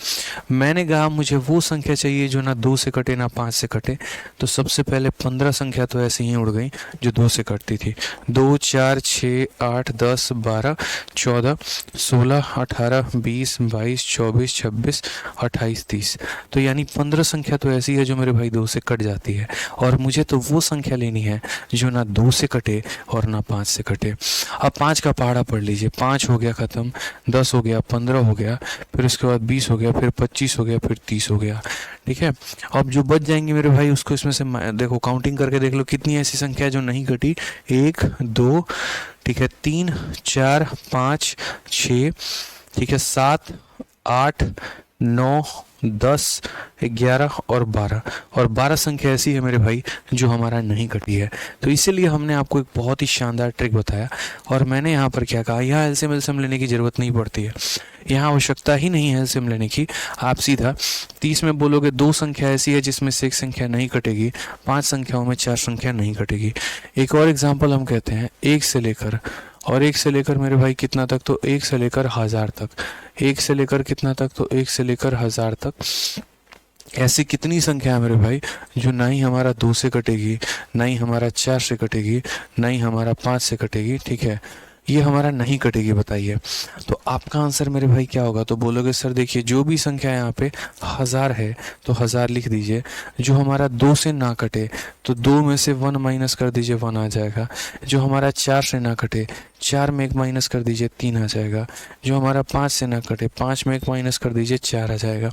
मैंने कहा मुझे वो संख्या चाहिए जो ना 2 से कटे ना 5 से कटे, तो सबसे पहले 15 संख्या तो ऐसे ही उड़ गई जो 2 से कटती थी। 2 4 6 8 10 12 14 16 18 20 22 24 26 28 30। तो यानी 15 संख्या तो ऐसी है जो मेरे भाई 2 से कट जाती है, और मुझे तो वो संख्या लेनी है जो ना 2 से कटे और ना 5 से कटे। अब 5 का पहाड़ा पढ़ लीजिए। 5 हो गया ख़त्म, 10 हो गया, 15 हो गया, फिर उसके बाद 20 हो गया, फिर 25 हो गया, फिर 30 हो गया, ठीक है। अब जो बच जाएंगे मेरे भाई उसको इसमें से देखो काउंटिंग करके देख लो कितनी ऐसी संख्या जो नहीं कटी। 1 2, ठीक है, 3 4 5 6, ठीक है, 7 8 9 10 11 और 12, और 12 संख्या ऐसी है मेरे भाई जो हमारा नहीं कटी है। तो इसीलिए हमने आपको एक बहुत ही शानदार ट्रिक बताया, और मैंने यहाँ पर क्या कहा, यहाँ एलसीएम एलसीएम लेने की ज़रूरत नहीं पड़ती है, यहाँ आवश्यकता ही नहीं है एलसीएम लेने की। आप सीधा 30 में बोलोगे 2 संख्या ऐसी है जिसमें से एक संख्या नहीं कटेगी, 5 संख्याओं में 4 संख्या नहीं कटेगी। एक और एग्जाम्पल हम कहते हैं 1 से लेकर, और 1 से लेकर मेरे भाई कितना तक, तो 1 से लेकर 1000 तक, 1 से लेकर कितना तक, तो 1 से लेकर 1000 तक। ऐसी कितनी संख्या है मेरे भाई जो ना ही हमारा 2 से कटेगी, ना ही हमारा 4 से कटेगी, ना ही हमारा 5 से कटेगी, ठीक है, ये हमारा नहीं कटेगी। बताइए तो आपका आंसर मेरे भाई क्या होगा। तो बोलोगे सर देखिए जो भी संख्या यहाँ पे 1000 है तो 1000 लिख दीजिए। जो हमारा 2 से ना कटे तो 2 में से 1 माइनस कर दीजिए, 1 आ जाएगा। जो हमारा 4 से ना कटे, 4 में 1 माइनस कर दीजिए, 3 आ जाएगा। जो हमारा 5 से ना कटे, 5 में 1 माइनस कर दीजिए, 4 आ जाएगा।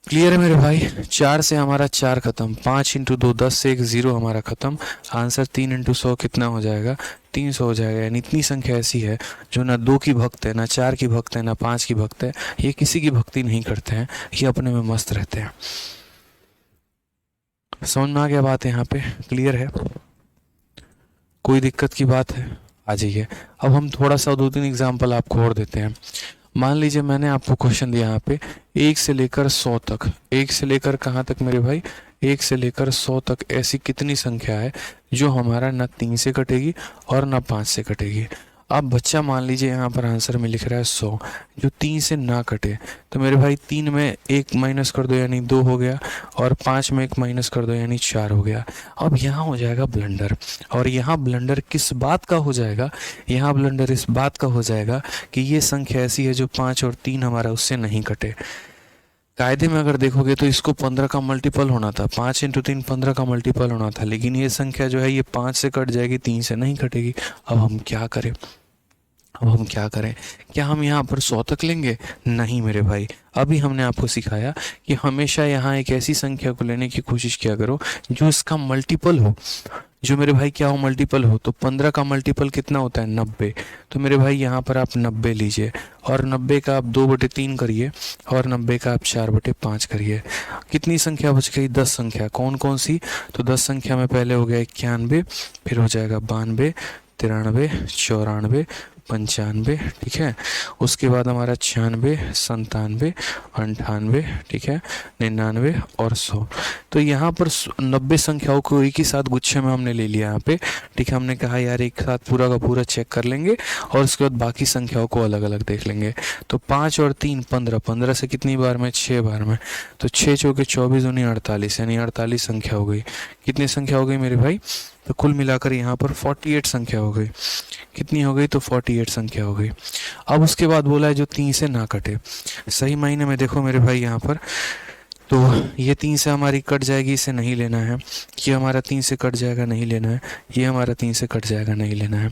क्लियर है मेरे भाई। 4 से हमारा 4 खत्म, 5 इंटू 2 10 से 1 0 हमारा खत्म। आंसर 3 इंटू 100 कितना हो जाएगा, 300 हो जाएगा। यानी इतनी संख्या ऐसी है जो ना 2 की भक्त है, ना 4 की भक्त है, ना 5 की भक्त है। ये किसी की भक्ति नहीं करते हैं, ये अपने में मस्त रहते हैं। समझ में आ गया बात यहाँ पे, क्लियर है, कोई दिक्कत की बात है, आ जाइए। अब हम थोड़ा सा 2-3 एग्जाम्पल आपको और देते हैं। मान लीजिए मैंने आपको क्वेश्चन दिया यहाँ पे 1 से लेकर 100 तक, 1 से लेकर कहाँ तक मेरे भाई, 1 से लेकर 100 तक ऐसी कितनी संख्या है जो हमारा ना 3 से कटेगी और ना 5 से कटेगी। अब बच्चा मान लीजिए यहाँ पर आंसर में लिख रहा है 100 जो 3 से ना कटे, तो मेरे भाई 3 में 1 माइनस कर दो यानी 2 हो गया, और 5 में 1 माइनस कर दो यानी 4 हो गया। अब यहाँ हो जाएगा ब्लंडर, और यहाँ ब्लंडर किस बात का हो जाएगा, यहाँ ब्लंडर इस बात का हो जाएगा कि ये संख्या ऐसी है जो 5 और 3 हमारा उससे नहीं कटे। कायदे में अगर देखोगे तो इसको 15 का मल्टीपल होना था, 5 इंटू 3 15 का मल्टीपल होना था, लेकिन ये संख्या जो है ये 5 से कट जाएगी, 3 से नहीं कटेगी। अब हम क्या करें, अब हम क्या करें, क्या हम यहाँ पर 100 तक लेंगे? नहीं मेरे भाई, अभी हमने आपको सिखाया कि हमेशा यहाँ एक ऐसी संख्या को लेने की कोशिश किया करो जो इसका मल्टीपल हो, जो मेरे भाई क्या हो, मल्टीपल हो। तो 15 का मल्टीपल कितना होता है, 90। तो मेरे भाई यहाँ पर आप 90 लीजिए, और 90 का आप 2/3 करिए, और 90 का आप 4/5 करिए। कितनी संख्या बच गई, 10 संख्या। कौन कौन सी, तो 10 संख्या में पहले हो गया 91, फिर हो जाएगा 92, 93, 94, 95, ठीक है। उसके बाद हमारा 96, 97, 98, ठीक है, 99 और 100। तो यहाँ पर 90 संख्याओं को एक ही साथ गुच्छे में हमने ले लिया यहाँ पे, ठीक है। हमने कहा यार एक साथ पूरा का पूरा चेक कर लेंगे और उसके बाद बाकी संख्याओं को अलग अलग देख लेंगे। तो 5 और 3 15, 15 से कितनी बार में, 6 बार में। तो 6 चौके 24 उन्हीं 48, यानी 48 संख्या हो गई। कितनी संख्या हो गई मेरे भाई, तो कुल मिलाकर यहाँ पर 48 संख्या हो गई। कितनी हो गई, तो 48 संख्या हो गई। अब उसके बाद बोला है जो 3 से ना कटे। सही मायने में देखो मेरे भाई यहाँ पर तो ये 3 से हमारी कट जाएगी, इसे नहीं लेना है। ये हमारा 3 से कट जाएगा, नहीं लेना है। ये हमारा 3 से कट जाएगा, नहीं लेना है।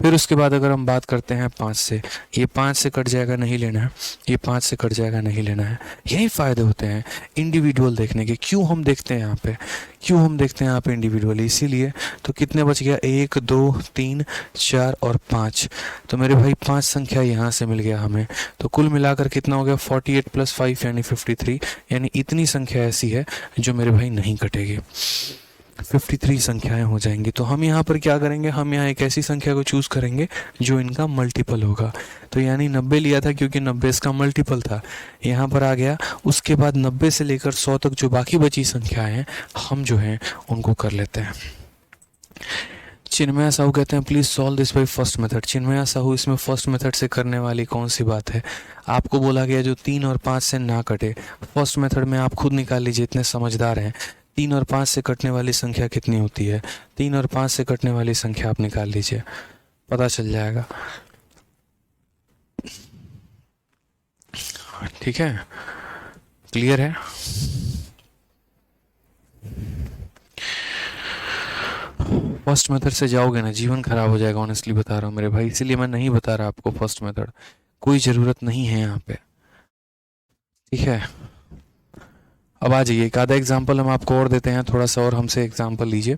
फिर उसके बाद अगर हम बात करते हैं 5 से, ये 5 से कट जाएगा, नहीं लेना है। ये 5 से कट जाएगा, नहीं लेना है। यही फ़ायदे होते हैं इंडिविजुअल देखने के। क्यों हम देखते हैं यहाँ पे, क्यों हम देखते हैं यहाँ पे इंडिविजुअली, इसीलिए। तो कितने बच गया, 1 2 3 4 और 5। तो मेरे भाई 5 संख्या यहाँ से मिल गया हमें। तो कुल मिलाकर कितना हो गया, 48 + 5 यानी 53। यानी इतनी संख्या ऐसी है जो मेरे भाई नहीं कटेगी। 53 संख्याएं हो जाएंगी। तो हम यहाँ पर क्या करेंगे, हम यहाँ एक ऐसी संख्या को चूज करेंगे जो इनका मल्टीपल होगा। तो यानी 90 लिया था क्योंकि 90 इसका मल्टीपल था, यहाँ पर आ गया। उसके बाद 90 से लेकर 100 तक जो बाकी बची संख्याएं हैं, हम जो हैं उनको कर लेते हैं। चिन्मया साहू कहते हैं please solve this by first method. Chinmaya Sahu, इसमें फर्स्ट मेथड से करने वाली कौन सी बात है। आपको बोला गया जो 3 और 5 से ना कटे। फर्स्ट मेथड में आप खुद निकाल लीजिए, इतने समझदार हैं। 3 और 5 से कटने वाली संख्या कितनी होती है, 3 और 5 से कटने वाली संख्या आप निकाल लीजिए, पता चल जाएगा। ठीक है, क्लियर है। फर्स्ट मेथड से जाओगे ना, जीवन खराब हो जाएगा, ऑनेस्टली बता रहा हूँ मेरे भाई। इसीलिए मैं नहीं बता रहा आपको फर्स्ट मेथड, कोई ज़रूरत नहीं है यहाँ पे। ठीक है, अब आ जाइए, एक आधा एग्जाम्पल हम आपको और देते हैं, थोड़ा सा और हमसे एग्जाम्पल लीजिए।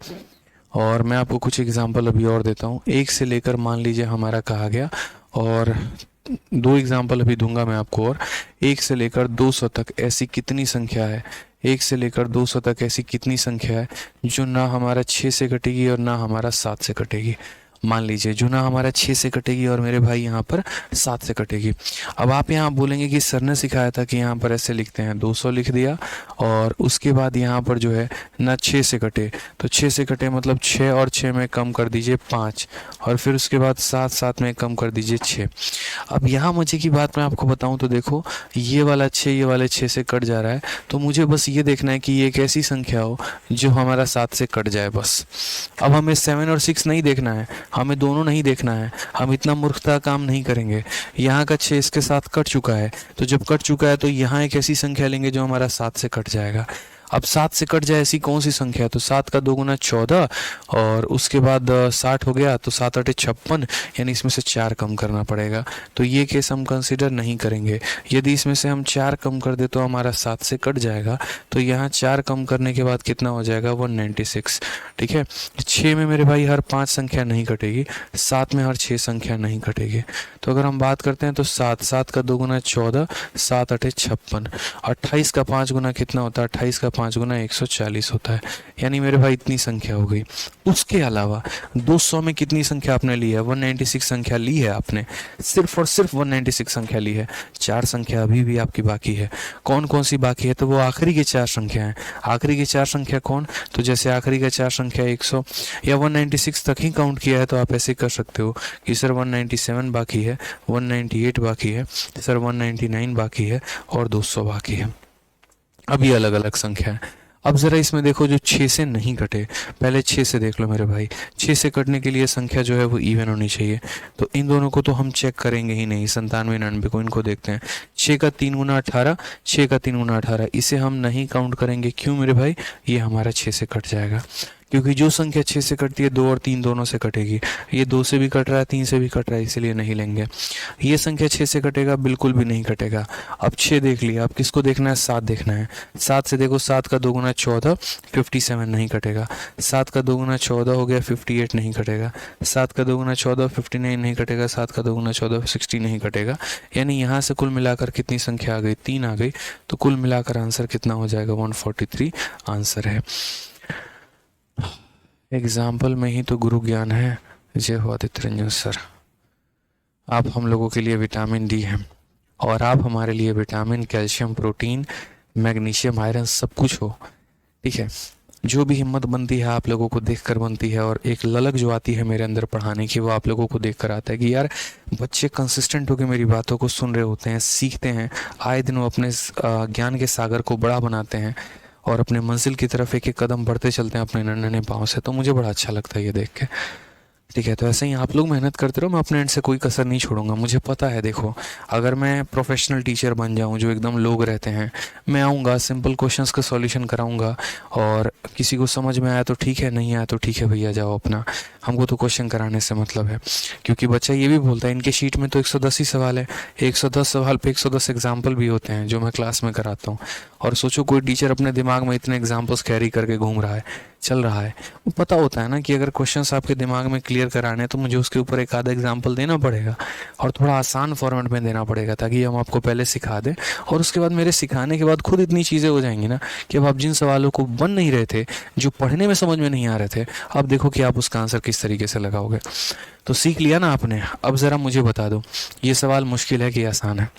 और मैं आपको कुछ एग्जाम्पल अभी और देता हूँ। 1 से लेकर मान लीजिए हमारा कहा गया, और 2 एग्जाम्पल अभी दूंगा मैं आपको। और 1 से लेकर 200 तक ऐसी कितनी संख्या है, 1 से लेकर 200 तक ऐसी कितनी संख्या है जो ना हमारा 6 से कटेगी और ना हमारा 7 से कटेगी। मान लीजिए जो ना हमारा 6 से कटेगी और मेरे भाई यहाँ पर 7 से कटेगी। अब आप यहाँ बोलेंगे कि सर ने सिखाया था कि यहाँ पर ऐसे लिखते हैं, 200 लिख दिया, और उसके बाद यहाँ पर जो है ना 6 से कटे, तो 6 से कटे मतलब 6 और 6 में कम कर दीजिए 5, और फिर उसके बाद 7 में कम कर दीजिए 6। अब यहाँ मजे की बात मैं आपको बताऊँ तो देखो, ये वाला 6 ये वाले 6 से कट जा रहा है, तो मुझे बस ये देखना है कि ये एक ऐसी संख्या हो जो हमारा 7 से कट जाए बस। अब हमें 7 और 6 नहीं देखना है, हमें दोनों नहीं देखना है, हम इतना मूर्खता काम नहीं करेंगे। यहाँ का 6 इसके साथ कट चुका है, तो जब कट चुका है तो यहाँ एक ऐसी संख्या लेंगे जो हमारा 7 से कट जाएगा। अब 7 से कट जाए ऐसी कौन सी संख्या, तो 7 का 2 गुना 14, और उसके बाद 60 हो गया, तो 7 8 56, यानी इसमें से 4 कम करना पड़ेगा। तो ये केस हम कंसिडर नहीं करेंगे। यदि इसमें से हम 4 कम कर दे तो हमारा 7 से कट जाएगा। तो यहाँ 4 कम करने के बाद कितना हो जाएगा, 196। ठीक है, 6 में मेरे भाई हर 5 संख्या नहीं कटेगी, 7 में हर 6 संख्या नहीं कटेगी। तो अगर हम बात करते हैं तो 7 का 2 गुना 14, 7 8 56, 28 का 5 गुना कितना होता है, 28 का 5 गुना 140 होता है। यानी मेरे भाई इतनी संख्या हो गई। उसके अलावा 200 में कितनी संख्या आपने ली है, 196 संख्या ली है आपने, सिर्फ और सिर्फ 196 संख्या ली है। 4 संख्या अभी भी आपकी बाकी है। कौन कौन सी बाकी है, तो वो आखिरी के 4 संख्या हैं। आखिरी के 4 संख्या कौन, तो जैसे आखिरी का 4 संख्या 100 या 196 तक ही काउंट किया है, तो आप ऐसे कर सकते हो कि सर 197 बाकी है, 198 बाकी है, सर 199 बाकी है, और 200 बाकी है। अब ये अलग अलग संख्या है। अब ज़रा इसमें देखो जो 6 से नहीं कटे, पहले 6 से देख लो मेरे भाई। 6 से कटने के लिए संख्या जो है वो इवन होनी चाहिए, तो इन दोनों को तो हम चेक करेंगे ही नहीं। 97 99 को, इनको देखते हैं। 6 का 3 गुना 18, 6 का 3 गुना 18, इसे हम नहीं काउंट करेंगे। क्यों मेरे भाई, ये हमारा 6 से कट जाएगा, क्योंकि जो संख्या 6 से कटती है 2 और 3 दोनों से कटेगी। ये 2 से भी कट रहा है, 3 से भी कट रहा है, इसीलिए नहीं लेंगे। ये संख्या 6 से कटेगा, बिल्कुल भी नहीं कटेगा। अब 6 देख लिया, अब किसको देखना है, 7 देखना है। 7 से देखो, 7 का 2 गुना 14, 57 नहीं कटेगा। 7 का 2 गुना 14 हो गया, 58 नहीं कटेगा। 7 का 2 गुना 14, 59 नहीं कटेगा। 7 का 2 गुना 14, 60 नहीं कटेगा। यानी यहाँ से कुल मिलाकर कितनी संख्या आ गई, 3 आ गई। तो कुल मिलाकर आंसर कितना हो जाएगा, 143 आंसर है। एग्जाम्पल में ही तो गुरु ज्ञान है। जय हो आदित्य रंजन सर, आप हम लोगों के लिए विटामिन डी हैं, और आप हमारे लिए vitamin, calcium, protein, magnesium, iron सब कुछ हो। ठीक है, जो भी हिम्मत बनती है आप लोगों को देखकर बनती है, और एक ललक जो आती है मेरे अंदर पढ़ाने की, वो आप लोगों को देखकर आता है कि यार बच्चे कंसिस्टेंट होकर मेरी बातों को सुन रहे होते हैं, सीखते हैं, आए दिन वो अपने ज्ञान के सागर को बड़ा बनाते हैं, और अपने मंजिल की तरफ एक एक कदम बढ़ते चलते हैं अपने नन्हे पाँव से। तो मुझे बड़ा अच्छा लगता है ये देख के। ठीक है, तो ऐसे ही आप लोग मेहनत करते रहो, मैं अपने एंड से कोई कसर नहीं छोड़ूंगा। मुझे पता है, देखो अगर मैं प्रोफेशनल टीचर बन जाऊं जो एकदम लोग रहते हैं, मैं आऊँगा सिंपल क्वेश्चंस का सॉल्यूशन कराऊंगा, और किसी को समझ में आया तो ठीक है, नहीं आया तो ठीक है भैया, जाओ अपना, हमको तो क्वेश्चन कराने से मतलब है। क्योंकि बच्चा ये भी बोलता है इनके शीट में तो 110 ही सवाल है, 110 सवाल पे 110 एग्जाम्पल भी होते हैं जो मैं क्लास में कराता हूँ। और सोचो कोई टीचर अपने दिमाग में इतने एग्जाम्पल्स कैरी करके घूम रहा है, चल रहा है, वो पता होता है ना कि अगर क्वेश्चंस आपके दिमाग में क्लियर कराने हैं तो मुझे उसके ऊपर एक आधा एग्जाम्पल देना पड़ेगा, और थोड़ा आसान फॉर्मेट में देना पड़ेगा, ताकि हम आपको पहले सिखा दें, और उसके बाद मेरे सिखाने के बाद खुद इतनी चीज़ें हो जाएंगी ना कि अब आप जिन सवालों को बन नहीं रहे थे, जो पढ़ने में समझ में नहीं आ रहे थे, अब देखो कि आप उसका आंसर किस तरीके से लगाओगे। तो सीख लिया ना आपने, अब ज़रा मुझे बता दो ये सवाल मुश्किल है कि आसान है।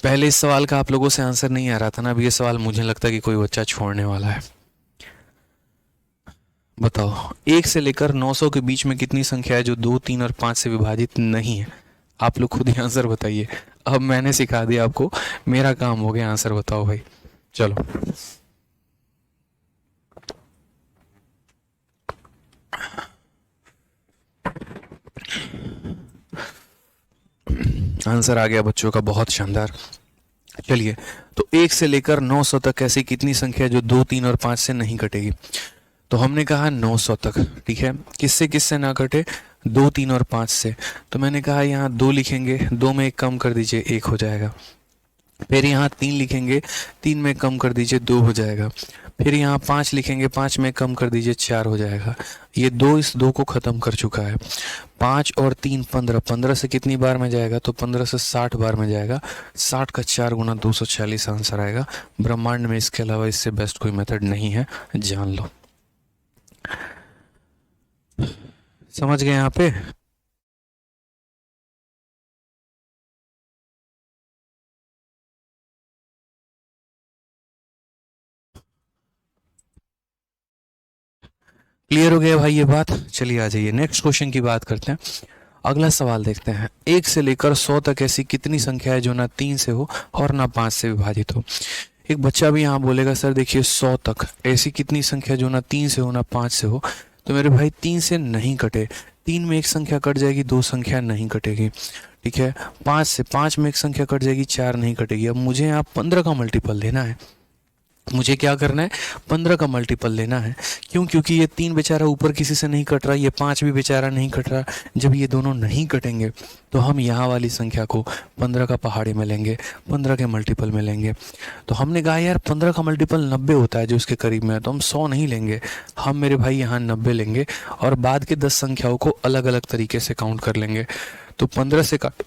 पहले इस सवाल का आप लोगों से आंसर नहीं आ रहा था ना, अब ये सवाल मुझे लगता है कि कोई बच्चा छोड़ने वाला है। बताओ 1 से लेकर 900 के बीच में कितनी संख्या है जो 2, 3 और 5 से विभाजित नहीं है? आप लोग खुद ही आंसर बताइए। अब मैंने सिखा दिया आपको, मेरा काम हो गया, आंसर बताओ भाई। चलो आंसर आ गया बच्चों का, बहुत शानदार। चलिए, तो 1 से लेकर 900 तक ऐसी कितनी संख्या है जो 2, 3 और 5 से नहीं कटेगी? तो हमने कहा 900 तक, ठीक है, किससे किससे ना कटे? 2, 3 और 5 से। तो मैंने कहा यहाँ 2 लिखेंगे, 2 में 1 कम कर दीजिए, 1 हो जाएगा। फिर यहाँ 3 लिखेंगे, 3 में कम कर दीजिए, 2 हो जाएगा। फिर यहाँ 5 लिखेंगे, 5 में कम कर दीजिए, 4 हो जाएगा। ये 2 इस 2 को ख़त्म कर चुका है। 5 और 3 15, 15 से कितनी बार में जाएगा? तो 15 से 60 बार में जाएगा। 60 का 4 गुना 240 आंसर आएगा। ब्रह्मांड में इसके अलावा इससे बेस्ट कोई मेथड नहीं है, जान लो। समझ गए यहाँ पे? क्लियर हो गया भाई ये बात? चलिए आ जाइए नेक्स्ट क्वेश्चन की बात करते हैं। अगला सवाल देखते हैं। 1 से लेकर 100 तक ऐसी कितनी संख्या है जो ना 3 से हो और ना 5 से विभाजित हो? एक बच्चा भी यहाँ बोलेगा सर देखिए 100 तक ऐसी कितनी संख्या जो ना 3 से हो ना 5 से हो। तो मेरे भाई 3 से नहीं कटे, 3 में एक संख्या कट जाएगी, 2 संख्या नहीं कटेगी, ठीक है। 5 से 5 में एक संख्या कट जाएगी, 4 नहीं कटेगी। अब मुझे यहाँ 15 का मल्टीपल लेना है। मुझे क्या करना है? 15 का मल्टीपल लेना है। क्यों? क्योंकि ये 3 बेचारा ऊपर किसी से नहीं कट रहा, ये 5 भी बेचारा नहीं कट रहा। जब ये दोनों नहीं कटेंगे तो हम यहाँ वाली संख्या को 15 का पहाड़ी में लेंगे, 15 के मल्टीपल में लेंगे। तो हमने कहा यार 15 का मल्टीपल 90 होता है जो उसके करीब में है, तो हम 100 नहीं लेंगे, हम मेरे भाई यहाँ 90 लेंगे, और बाद के 10 संख्याओं को अलग अलग तरीके से काउंट कर लेंगे। तो 15 से काट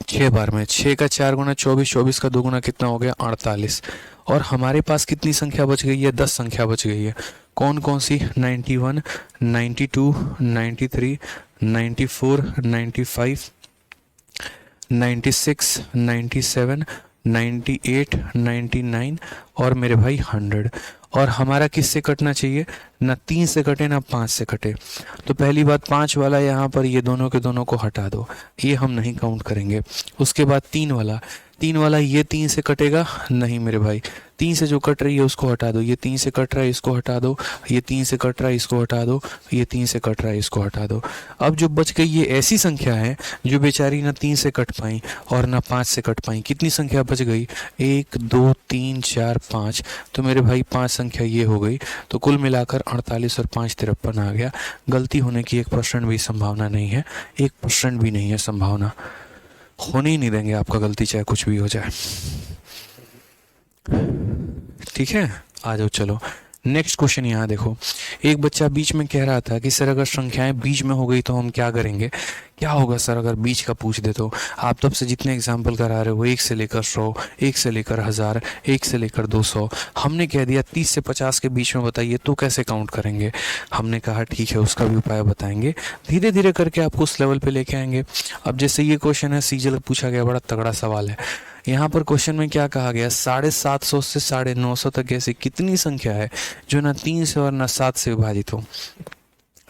6 बार में, 6 का 4 गुना 24, 24 का 2 गुना कितना हो गया? 48। और हमारे पास कितनी संख्या बच गई है? 10 संख्या बच गई है। कौन कौन सी? 91, 92, 93, 94, 95, 96, 97, 98, 99 और मेरे भाई 100। और हमारा किससे कटना चाहिए? ना 3 से कटे ना 5 से कटे। तो पहली बात 5 वाला यहाँ पर ये दोनों के दोनों को हटा दो, ये हम नहीं काउंट करेंगे। उसके बाद 3 वाला, 3 वाला ये 3 से कटेगा नहीं मेरे भाई, 3 से जो कट रही है उसको हटा दो, ये 3 से कट रहा है इसको हटा दो, ये 3 से कट रहा है इसको हटा दो, ये 3 से कट रहा है इसको हटा दो। अब जो बच गई ये ऐसी संख्या है जो बेचारी ना 3 से कट पाई और ना 5 से कट पाई। कितनी संख्या बच गई? 1 2 3 4 5। तो मेरे भाई 5 संख्या ये हो गई। तो कुल मिलाकर 48 और 5 53 आ गया। गलती होने की 1% भी संभावना नहीं है, 1% भी नहीं है संभावना, होने ही नहीं देंगे आपका गलती चाहे कुछ भी हो जाए। ठीक है, आ जाओ चलो नेक्स्ट क्वेश्चन। यहाँ देखो, एक बच्चा बीच में कह रहा था कि सर अगर संख्याएं बीच में हो गई तो हम क्या करेंगे? क्या होगा सर अगर बीच का पूछ दे तो? आप तब से जितने एग्जाम्पल करा रहे हो 1 से लेकर 100, 1 से लेकर 1000, 1 से लेकर 200, हमने कह दिया 30 से 50 के बीच में बताइए तो कैसे काउंट करेंगे? हमने कहा ठीक है उसका भी उपाय बताएंगे, धीरे धीरे करके आपको उस लेवल पे लेके आएंगे। अब जैसे ये क्वेश्चन है सीजल पूछा गया, बड़ा तगड़ा सवाल है। यहाँ पर क्वेश्चन में क्या कहा गया? 750 से 950 तक ऐसी कितनी संख्या है जो ना 3 से और ना 7 से विभाजित हो?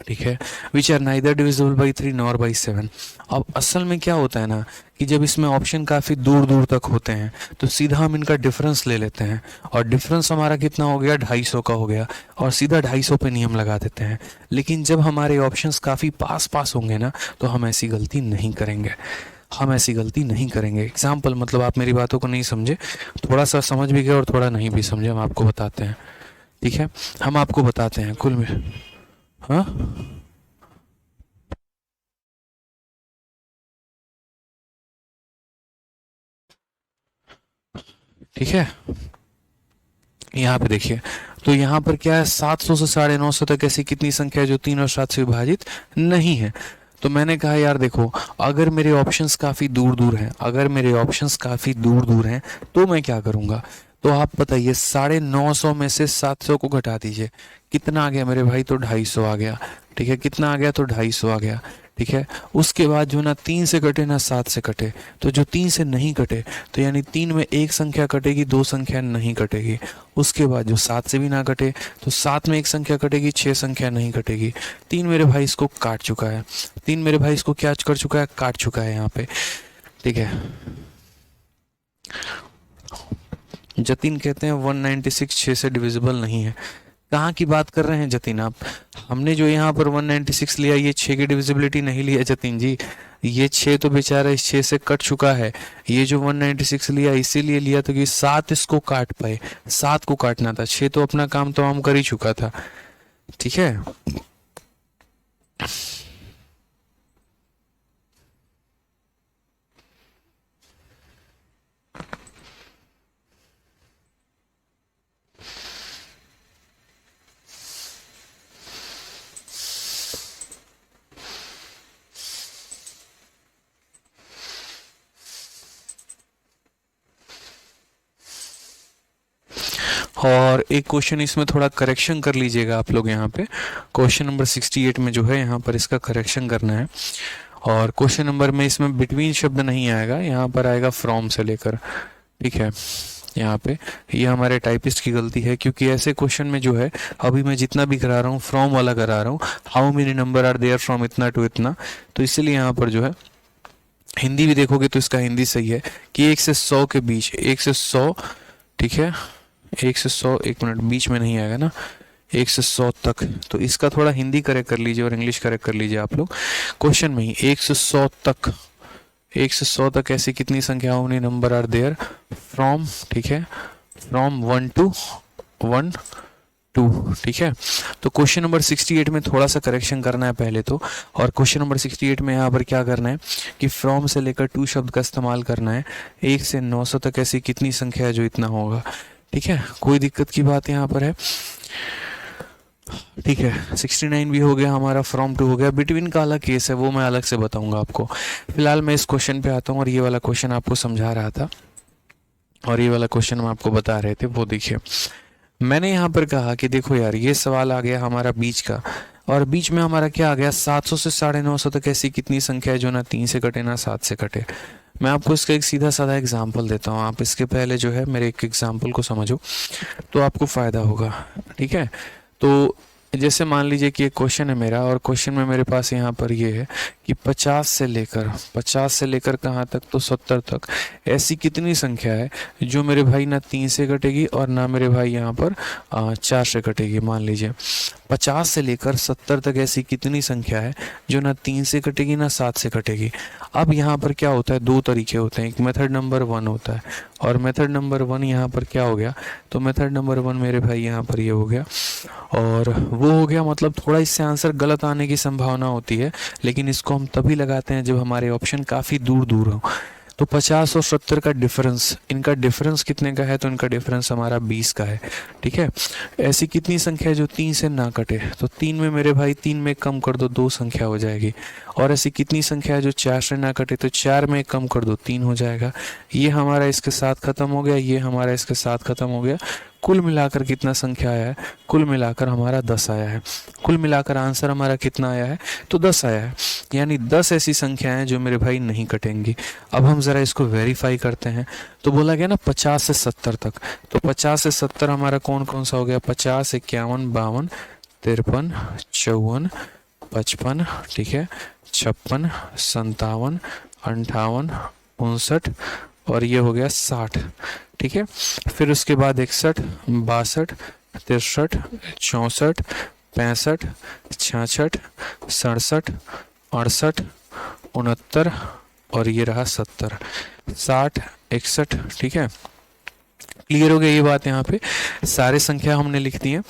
ठीक है, which are neither divisible by 3 nor by 7। अब असल में क्या होता है ना कि जब इसमें ऑप्शन काफ़ी दूर दूर तक होते हैं तो सीधा हम इनका डिफरेंस ले लेते हैं, और डिफरेंस हमारा कितना हो गया, 250 का हो गया, और सीधा 250 पे नियम लगा देते हैं। लेकिन जब हमारे ऑप्शंस काफ़ी पास पास होंगे ना तो हम ऐसी गलती नहीं करेंगे, हम ऐसी गलती नहीं करेंगे। एग्जाम्पल, मतलब आप मेरी बातों को नहीं समझे, थोड़ा सा समझ भी गए और थोड़ा नहीं भी समझे, हम आपको बताते हैं। ठीक है, हम आपको बताते हैं कुल में। हाँ, ठीक है, यहाँ पे देखिए, तो यहाँ पर क्या है, 700 से 950 तक ऐसी कितनी संख्या है जो 3 और 7 से विभाजित नहीं है। तो मैंने कहा यार देखो, अगर मेरे ऑप्शंस काफ़ी दूर दूर हैं, अगर मेरे ऑप्शंस काफ़ी दूर दूर हैं तो मैं क्या करूँगा, तो आप बताइए 950 में से 700 को घटा दीजिए, कितना आ गया मेरे भाई, तो 250 आ गया। ठीक है, कितना आ गया, तो 250 आ गया। ठीक है, उसके बाद जो ना 3 से कटे ना 7 से कटे, तो जो 3 से नहीं कटे, तो यानी 3 में एक संख्या कटेगी, 2 संख्या नहीं कटेगी। उसके बाद जो 7 से भी ना कटे, तो 7 में एक संख्या कटेगी, 6 संख्या नहीं कटेगी। 3 मेरे भाई इसको काट चुका है, 3 मेरे भाई इसको क्या कर चुका है, काट चुका है यहाँ पे। ठीक है, जतिन कहते हैं 196 6 से डिविजिबल नहीं है। कहाँ की बात कर रहे हैं जतिन आप, हमने जो यहाँ पर 196 लिया ये 6 की डिविजिबिलिटी नहीं लिया जतिन जी, ये 6 तो बेचारा इस 6 से कट चुका है। ये जो 196 लिया इसीलिए लिया तो कि 7 इसको काट पाए, 7 को काटना था, 6 तो अपना काम तो हम कर ही चुका था। ठीक है, और एक क्वेश्चन इसमें थोड़ा करेक्शन कर लीजिएगा आप लोग यहाँ पे, क्वेश्चन नंबर 68 में जो है यहाँ पर इसका करेक्शन करना है। और क्वेश्चन नंबर में इसमें बिटवीन शब्द नहीं आएगा, यहाँ पर आएगा फ्रॉम से लेकर। ठीक है, यहाँ पे ये हमारे टाइपिस्ट की गलती है, क्योंकि ऐसे क्वेश्चन में जो है अभी मैं जितना भी करा रहा हूँ फ्रॉम वाला करा रहा हूँ, how many number are there from इतना टू इतना, तो इसलिए यहाँ पर जो है हिंदी भी देखोगे तो इसका हिंदी सही है कि 1 से 100 के बीच, 1 से 100, ठीक है, 1 से 100, 1 मिनट, बीच में नहीं आएगा ना, 1 से 100 तक, तो इसका थोड़ा हिंदी करेक्ट कर लीजिए और इंग्लिश करेक्ट कर लीजिए आप लोग क्वेश्चन में ही। 1 से 100 तक, 1 से 100 तक ऐसी कितनी संख्या होनी, नंबर आर देयर फ्रॉम, ठीक है, फ्रॉम 1 टू 1 2। ठीक है, तो क्वेश्चन नंबर 68 में थोड़ा सा करेक्शन करना है पहले तो, और क्वेश्चन नंबर 68 में यहाँ पर क्या करना है कि फ्रॉम से लेकर टू शब्द का इस्तेमाल करना है। 1 से 900 तक ऐसी कितनी संख्या है जो इतना होगा। ठीक है, कोई दिक्कत की बात यहाँ पर है। ठीक है, 69 भी हो गया हमारा, फ्रॉम टू हो गया, बिटवीन का अलग केस है, वो मैं अलग से बताऊंगा आपको। फिलहाल मैं इस क्वेश्चन पे आता हूँ, और ये वाला क्वेश्चन आपको समझा रहा था और ये वाला क्वेश्चन हम आपको बता रहे थे, वो देखिए। मैंने यहाँ पर कहा कि देखो यार, ये सवाल आ गया हमारा बीच का, और बीच में हमारा क्या आ गया, 700 से 950 तक ऐसी कितनी संख्या है जो ना 3 से कटे ना 7 से कटे। मैं आपको इसका एक सीधा साधा एग्जाम्पल देता हूँ, आप इसके पहले जो है मेरे एक एग्जाम्पल को समझो तो आपको फ़ायदा होगा। ठीक है, तो जैसे मान लीजिए कि एक क्वेश्चन है मेरा, और क्वेश्चन में मेरे पास यहाँ पर ये है कि 50 से लेकर कहाँ तक, तो 70 तक ऐसी कितनी संख्या है जो मेरे भाई ना 3 से कटेगी और ना मेरे भाई यहाँ पर 4 से कटेगी। मान लीजिए 50 से लेकर 70 तक ऐसी कितनी संख्या है जो ना 3 से कटेगी ना 7 से कटेगी। अब यहाँ पर क्या होता है, 2 तरीके होते हैं, एक मेथड नंबर 1 होता है, और मेथड नंबर 1 यहाँ पर क्या हो गया, तो मेथड नंबर 1 मेरे भाई यहाँ पर ये हो गया, और वो हो गया, मतलब थोड़ा इससे आंसर गलत आने की संभावना होती है, लेकिन इसको हम तभी लगाते हैं जब हमारे ऑप्शन काफ़ी दूर दूर हो। तो 50 और 70 का डिफरेंस, इनका डिफरेंस कितने का है, तो इनका डिफरेंस हमारा 20 का है। ठीक है, ऐसी कितनी संख्या है जो 3 से ना कटे, तो 3 में मेरे भाई 3 में कम कर दो, 2 संख्या हो जाएगी। और ऐसी कितनी संख्या है जो 4 से ना कटे, तो 4 में कम कर दो, 3 हो जाएगा। ये हमारा इसके साथ खत्म हो गया, ये हमारा इसके साथ खत्म हो गया। कुल मिलाकर कितना संख्या आया है, कुल मिलाकर हमारा 10 आया है। कुल मिलाकर आंसर हमारा कितना आया है, तो 10 आया है। यानी 10 ऐसी संख्याएं हैं जो मेरे भाई नहीं कटेंगी। अब हम ज़रा इसको वेरीफाई करते हैं। तो बोला गया ना 50 से 70 तक, तो 50 से 70 हमारा कौन कौन सा हो गया, 50, 51, 52, 53, 54, 55, ठीक है, 56, 57, 58, 59 और ये हो गया 60, ठीक है। फिर उसके बाद 61, 62, 63, 64, 65, 66, 67, 68, 69 और ये रहा 70, 60, 61, ठीक है। क्लियर हो गया ये बात। यहाँ पे सारे संख्या हमने लिख दी है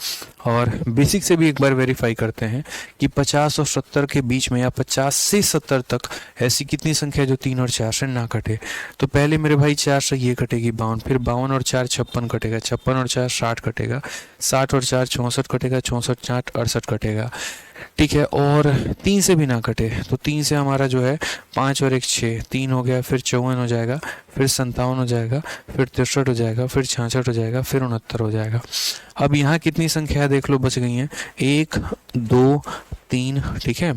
और बेसिक से भी एक बार वेरीफाई करते हैं कि 50 और 70 के बीच में या 50 से 70 तक ऐसी कितनी संख्या जो 3 और 4 से ना कटे। तो पहले मेरे भाई 4 से ये कटेगी 52, फिर 52 और 4 56 कटेगा, 56 और 4 60 कटेगा, 60 और 4 64 कटेगा, 64 4 68 कटेगा, ठीक है। और 3 से भी ना कटे तो 3 से हमारा जो है 5 और 1 6, 3 हो गया, फिर 54 हो जाएगा, फिर 57 हो जाएगा, फिर 63 हो जाएगा, फिर 66 हो जाएगा, फिर 69 हो जाएगा। अब यहाँ कितनी संख्या देख लो बच गई हैं, 1 2 3, ठीक है,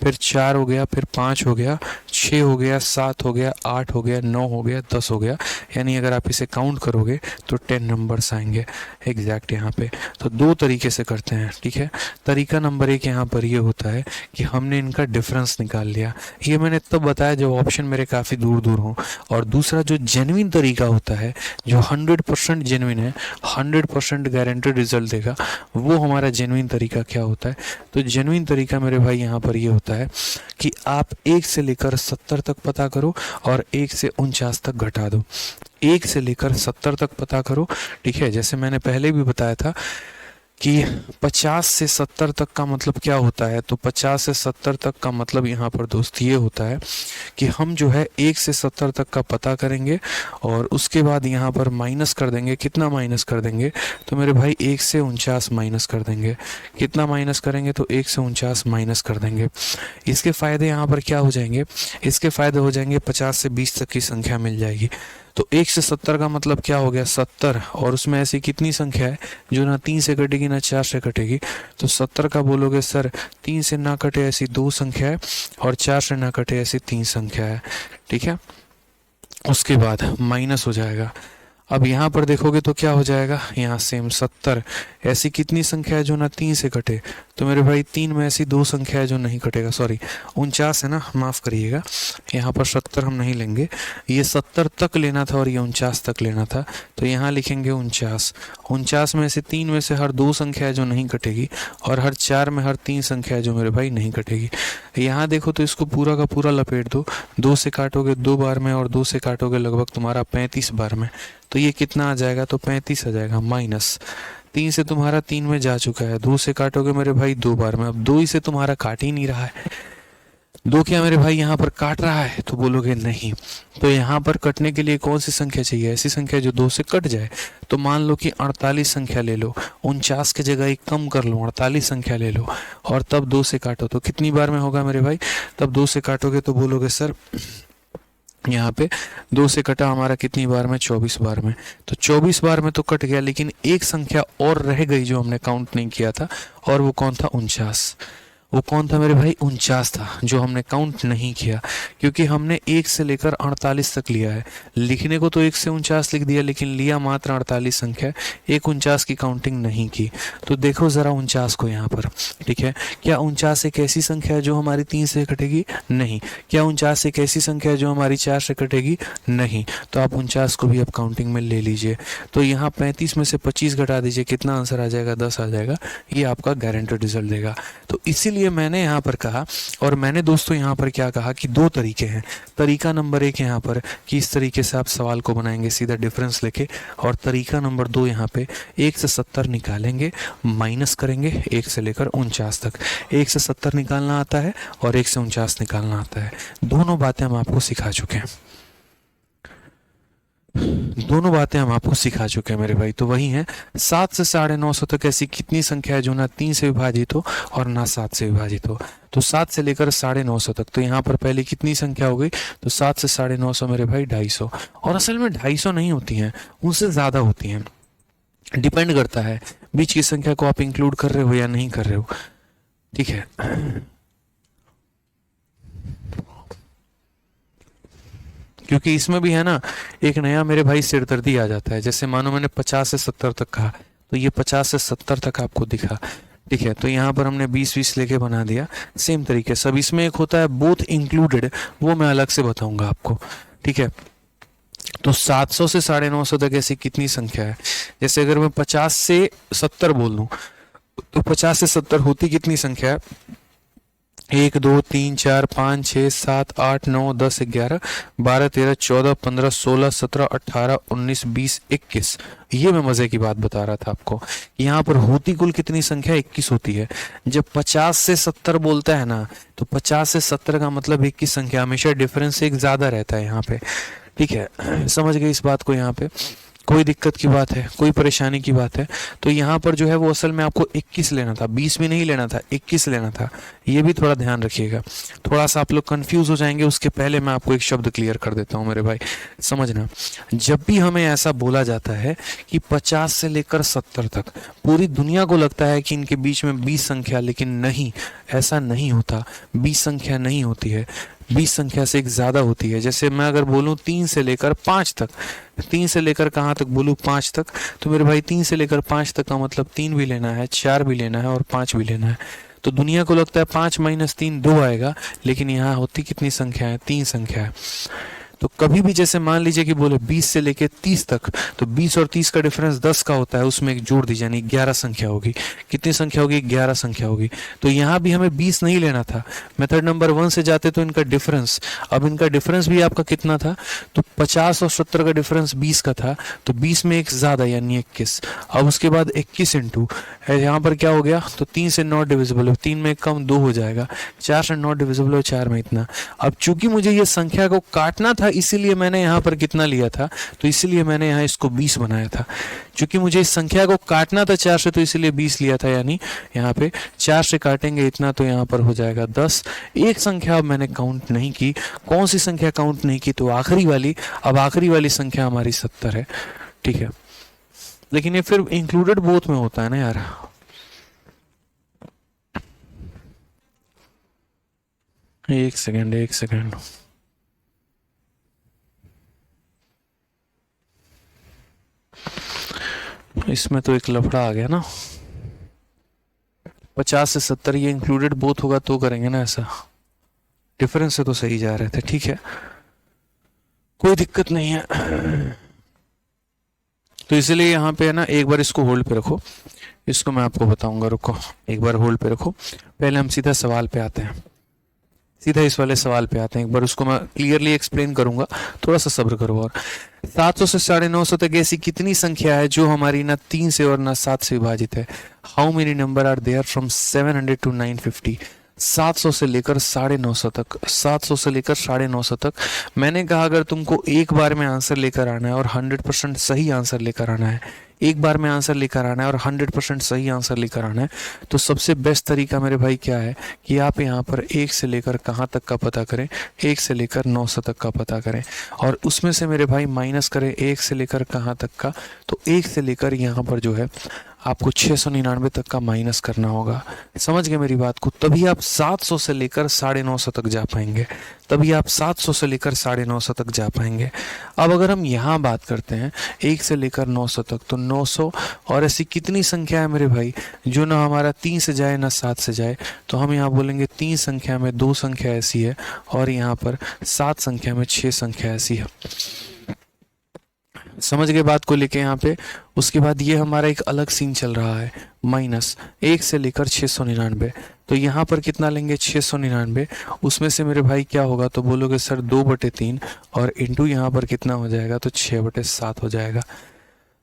फिर 4 हो गया, फिर 5 हो गया, 6 हो गया, 7 हो गया, 8 हो गया, 9 हो गया, 10 हो गया। यानी अगर आप इसे काउंट करोगे तो 10 नंबर्स आएंगे एग्जैक्ट यहाँ पे। तो दो तरीके से करते हैं, ठीक है। तरीका नंबर 1 यहाँ पर ये होता है कि हमने इनका डिफरेंस निकाल लिया। ये मैंने तब बताया जब ऑप्शन मेरे काफ़ी दूर दूर हों। और दूसरा जो जेन्युइन तरीका होता है, जो 100% जेन्युइन है, 100% गारंटेड रिजल्ट देगा, वो हमारा जेन्युइन तरीका क्या होता है। तो जेन्युइन तरीका मेरे भाई यहाँ पर ये होता है कि आप 1 से लेकर 70 तक पता करो और 1 से 49 तक घटा दो। 1 से लेकर 70 तक पता करो, ठीक है। जैसे मैंने पहले भी बताया था कि 50 से 70 तक का मतलब क्या होता है। तो 50 से 70 तक का मतलब यहाँ पर दोस्त ये होता है कि हम जो है 1 से 70 तक का पता करेंगे और उसके बाद यहाँ पर माइनस कर देंगे। कितना माइनस कर देंगे, तो मेरे भाई 1 से 49 माइनस कर देंगे। कितना माइनस करेंगे, तो 1 से 49 माइनस कर देंगे। इसके फ़ायदे यहाँ पर क्या हो जाएंगे, इसके फ़ायदे हो जाएंगे 50 से 20 तक की संख्या मिल जाएगी। तो 1 से 70 का मतलब क्या हो गया, 70, और उसमें ऐसी कितनी संख्या है जो ना 3 से कटेगी ना 4 से कटेगी। तो 70 का बोलोगे सर 3 से ना कटे ऐसी 2 संख्या है और 4 से ना कटे ऐसी 3 संख्या है, ठीक है। उसके बाद माइनस हो जाएगा। अब यहाँ पर देखोगे तो क्या हो जाएगा, यहाँ सेम 70, ऐसी कितनी संख्या है जो ना 3 से कटे। तो मेरे भाई 3 में ऐसी 2 संख्या है जो नहीं कटेगा, सॉरी 49 है ना, माफ़ करिएगा, यहाँ पर 70 हम नहीं लेंगे, ये 70 तक लेना था और ये 49 तक लेना था। तो यहाँ लिखेंगे 49। 49 में से 3 में से हर 2 संख्या है जो नहीं कटेगी और हर 4 में हर 3 संख्या है जो मेरे भाई नहीं कटेगी। यहाँ देखो तो इसको पूरा का पूरा लपेट दो, 2 से काटोगे 2 बार में और 2 से काटोगे लगभग तुम्हारा 35 बार में। तो ये कितना आ जाएगा, तो 35 आ जाएगा। माइनस 3 से तुम्हारा 3 में जा चुका है, 2 से काटोगे मेरे भाई 2 बार में। अब 2 ही से तुम्हारा काट ही नहीं रहा है, 2 क्या मेरे भाई यहाँ पर काट रहा है, तो बोलोगे नहीं। तो यहाँ पर कटने के लिए कौन सी संख्या चाहिए, ऐसी संख्या जो 2 से कट जाए। तो मान लो कि 48 संख्या ले लो, 49 की जगह 1 कम कर लो, 48 संख्या ले लो और तब 2 से काटो। तो कितनी बार में होगा मेरे भाई, तब 2 से काटोगे तो बोलोगे सर यहाँ पे 2 से कटा हमारा कितनी बार में, 24 बार में। तो 24 बार में तो कट गया, लेकिन एक संख्या और रह गई जो हमने काउंट नहीं किया था, और वो कौन था, 49। वो कौन था मेरे भाई, 49 था, जो हमने काउंट नहीं किया, क्योंकि हमने 1 से लेकर 48 तक लिया है। लिखने को तो 1 से 49 लिख दिया, लेकिन लिया मात्र 48 संख्या, एक 49 की काउंटिंग नहीं की। तो देखो ज़रा 49 को यहाँ पर, ठीक है। क्या 49 एक ऐसी संख्या है जो हमारी 3 से कटेगी, नहीं। क्या 49 एक ऐसी संख्या है जो हमारी 4 से कटेगी, नहीं। तो आप 49 को भी अब काउंटिंग में ले लीजिए। तो यहाँ 35 में से 25 घटा दीजिए, कितना आंसर आ जाएगा, 10 आ जाएगा। ये आपका गारंटेड रिजल्ट देगा। तो इसीलिए मैंने यहाँ पर कहा, और मैंने दोस्तों यहाँ पर क्या कहा कि 2 तरीके हैं। तरीका नंबर 1 यहाँ पर कि इस तरीके से आप सवाल को बनाएंगे सीधा डिफरेंस लेके, और तरीका नंबर 2 यहाँ पे 1 से 70 निकालेंगे, माइनस करेंगे 1 से लेकर 49 तक। 1 से 70 निकालना आता है और 1 से 49 निकालना आता है। दोनों बातें हम आपको सिखा चुके हैं, दोनों बातें हम आपको सिखा चुके हैं मेरे भाई। तो वही है 7 से 950 तक ऐसी कितनी संख्या है जो ना 3 से विभाजित हो और ना 7 से विभाजित हो। तो 7 से लेकर 950 तक, तो यहाँ पर पहले कितनी संख्या हो गई, तो 7 से 950 मेरे भाई 250। और असल में 250 नहीं होती हैं, उनसे ज़्यादा होती हैं। डिपेंड करता है बीच की संख्या को आप इंक्लूड कर रहे हो या नहीं कर रहे हो, ठीक है। क्योंकि इसमें भी है ना एक नया मेरे भाई सिरदर्दी आ जाता है। जैसे मानो मैंने 50 से 70 तक कहा, तो ये 50 से 70 तक आपको दिखा, ठीक है, तो यहाँ पर हमने 20-20 लेके बना दिया। सेम तरीके से अब इसमें एक होता है बोथ इंक्लूडेड, वो मैं अलग से बताऊंगा आपको। ठीक है, तो 700 से 950 तक ऐसी कितनी संख्या है? जैसे अगर मैं 50 से 70 बोल दूं तो 50 से 70 होती कितनी संख्या है? 1 2 3 4 5 6 7 8 9 10 11 12 13 14 15 16 17 18 19 20 21। ये मैं मजे की बात बता रहा था आपको, यहाँ पर होती कुल कितनी संख्या? 21 होती है। जब 50 से 70 बोलता है ना, तो 50 से 70 का मतलब 21 संख्या, हमेशा डिफरेंस एक ज्यादा रहता है यहाँ पे। ठीक है, समझ गए इस बात को? यहाँ पे कोई दिक्कत की बात है, कोई परेशानी की बात है? तो यहाँ पर जो है वो असल में आपको 21 लेना था, 20 भी नहीं लेना था, 21 लेना था। ये भी थोड़ा ध्यान रखिएगा, थोड़ा सा आप लोग कंफ्यूज हो जाएंगे। उसके पहले मैं आपको एक शब्द क्लियर कर देता हूँ मेरे भाई, समझना। जब भी हमें ऐसा बोला जाता है कि 50 से लेकर 70 तक, पूरी दुनिया को लगता है कि इनके बीच में 20 संख्या, लेकिन नहीं, ऐसा नहीं होता। 20 संख्या नहीं होती है, 20 संख्या से एक ज्यादा होती है। जैसे मैं अगर बोलूं 3 से लेकर 5 तक, 3 से लेकर कहाँ तक बोलूं? 5 तक, तो मेरे भाई 3 से लेकर 5 तक का मतलब 3 भी लेना है, 4 भी लेना है और 5 भी लेना है। तो दुनिया को लगता है 5 - 3 2 आएगा, लेकिन यहाँ होती कितनी संख्या है? 3 संख्या है। तो कभी भी जैसे मान लीजिए कि बोले 20 से लेके 30 तक, तो 20 और 30 का डिफरेंस 10 का होता है, उसमें एक जोड़ दीजिए, यानी 11 संख्या होगी। कितनी संख्या होगी? 11 संख्या होगी। तो यहाँ भी हमें 20 नहीं लेना था, मेथड नंबर 1 से जाते तो इनका डिफरेंस, अब इनका डिफरेंस भी आपका कितना था? तो 50 और 70 का डिफरेंस 20 का था, तो 20 में एक ज्यादा यानी 21। अब उसके बाद 21 इंटू यहाँ पर क्या हो गया? तो 3 से नॉट डिविजिबल है, 3 में कम 2 हो जाएगा, 4 से नॉट डिविजिबल है, 4 में इतना। अब चूंकि मुझे ये संख्या को काटना था, इसीलिए मैंने यहाँ पर कितना लिया था? तो इसीलिए मैंने यहाँ इसको 20 बनाया था। चूंकि मुझे इस संख्या को काटना था 4 से, तो इसीलिए 20 लिया था, यानी यहाँ पे 4 से काटेंगे इतना, तो यहाँ पर हो जाएगा 10। एक संख्या अब मैंने काउंट नहीं की। कौन सी संख्या काउंट नहीं की? तो आखिरी वाली। अब आखिरी वाली संख्या हमारी 70 है। ठीक है, लेकिन ये फिर इंक्लूडेड बोथ में होता है ना यार। एक सेकेंड, एक सेकेंड। इसमें तो एक लफड़ा आ गया ना। 50 से 70 ये इंक्लूडेड बोथ होगा तो करेंगे ना ऐसा। डिफरेंस से तो सही जा रहे थे। ठीक है, कोई दिक्कत नहीं है। तो इसलिए यहाँ पे है ना, एक बार इसको होल्ड पे रखो, इसको मैं आपको बताऊंगा। रुको, एक बार होल्ड पे रखो। पहले हम सीधा सवाल पे आते हैं, सीधा इस वाले सवाल पे आते हैं। एक बार उसको मैं क्लियरली एक्सप्लेन करूंगा, थोड़ा सा सब्र करो। और 700 से 950 तक ऐसी कितनी संख्या है जो हमारी ना 3 से और ना 7 से विभाजित है? How many number are there from 700 to 950? 700 से लेकर 950 तक, 700 से लेकर 950 तक। मैंने कहा अगर तुमको एक बार में आंसर लेकर आना है और 100% सही आंसर लेकर आना है, एक बार में आंसर लेकर आना है और 100% सही आंसर लेकर आना है, तो सबसे बेस्ट तरीका मेरे भाई क्या है कि आप यहाँ पर 1 से लेकर कहाँ तक का पता करें? 1 से लेकर 900 तक का पता करें, और उसमें से मेरे भाई माइनस करें 1 से लेकर कहाँ तक का? तो 1 से लेकर यहाँ पर जो है आपको 699 तक का माइनस करना होगा। समझ गए मेरी बात को? तभी आप 700 से लेकर 950 तक जा पाएंगे, तभी आप 700 से लेकर 950 तक जा पाएंगे। अब अगर हम यहाँ बात करते हैं 1 से लेकर 900 तक, तो 900 और ऐसी कितनी संख्या है मेरे भाई जो ना हमारा 3 से जाए ना 7 से जाए? तो हम यहाँ बोलेंगे 3 संख्या में 2 संख्या ऐसी है, और यहाँ पर 7 संख्या में 6 संख्या ऐसी है। समझ गए बात को लेके यहाँ पे? उसके बाद ये हमारा एक अलग सीन चल रहा है, माइनस 1 से लेकर 699। तो यहाँ पर कितना लेंगे? 699। उसमें से मेरे भाई क्या होगा? तो बोलोगे सर 2/3 और इंटू यहाँ पर कितना हो जाएगा? तो 6/7 हो जाएगा।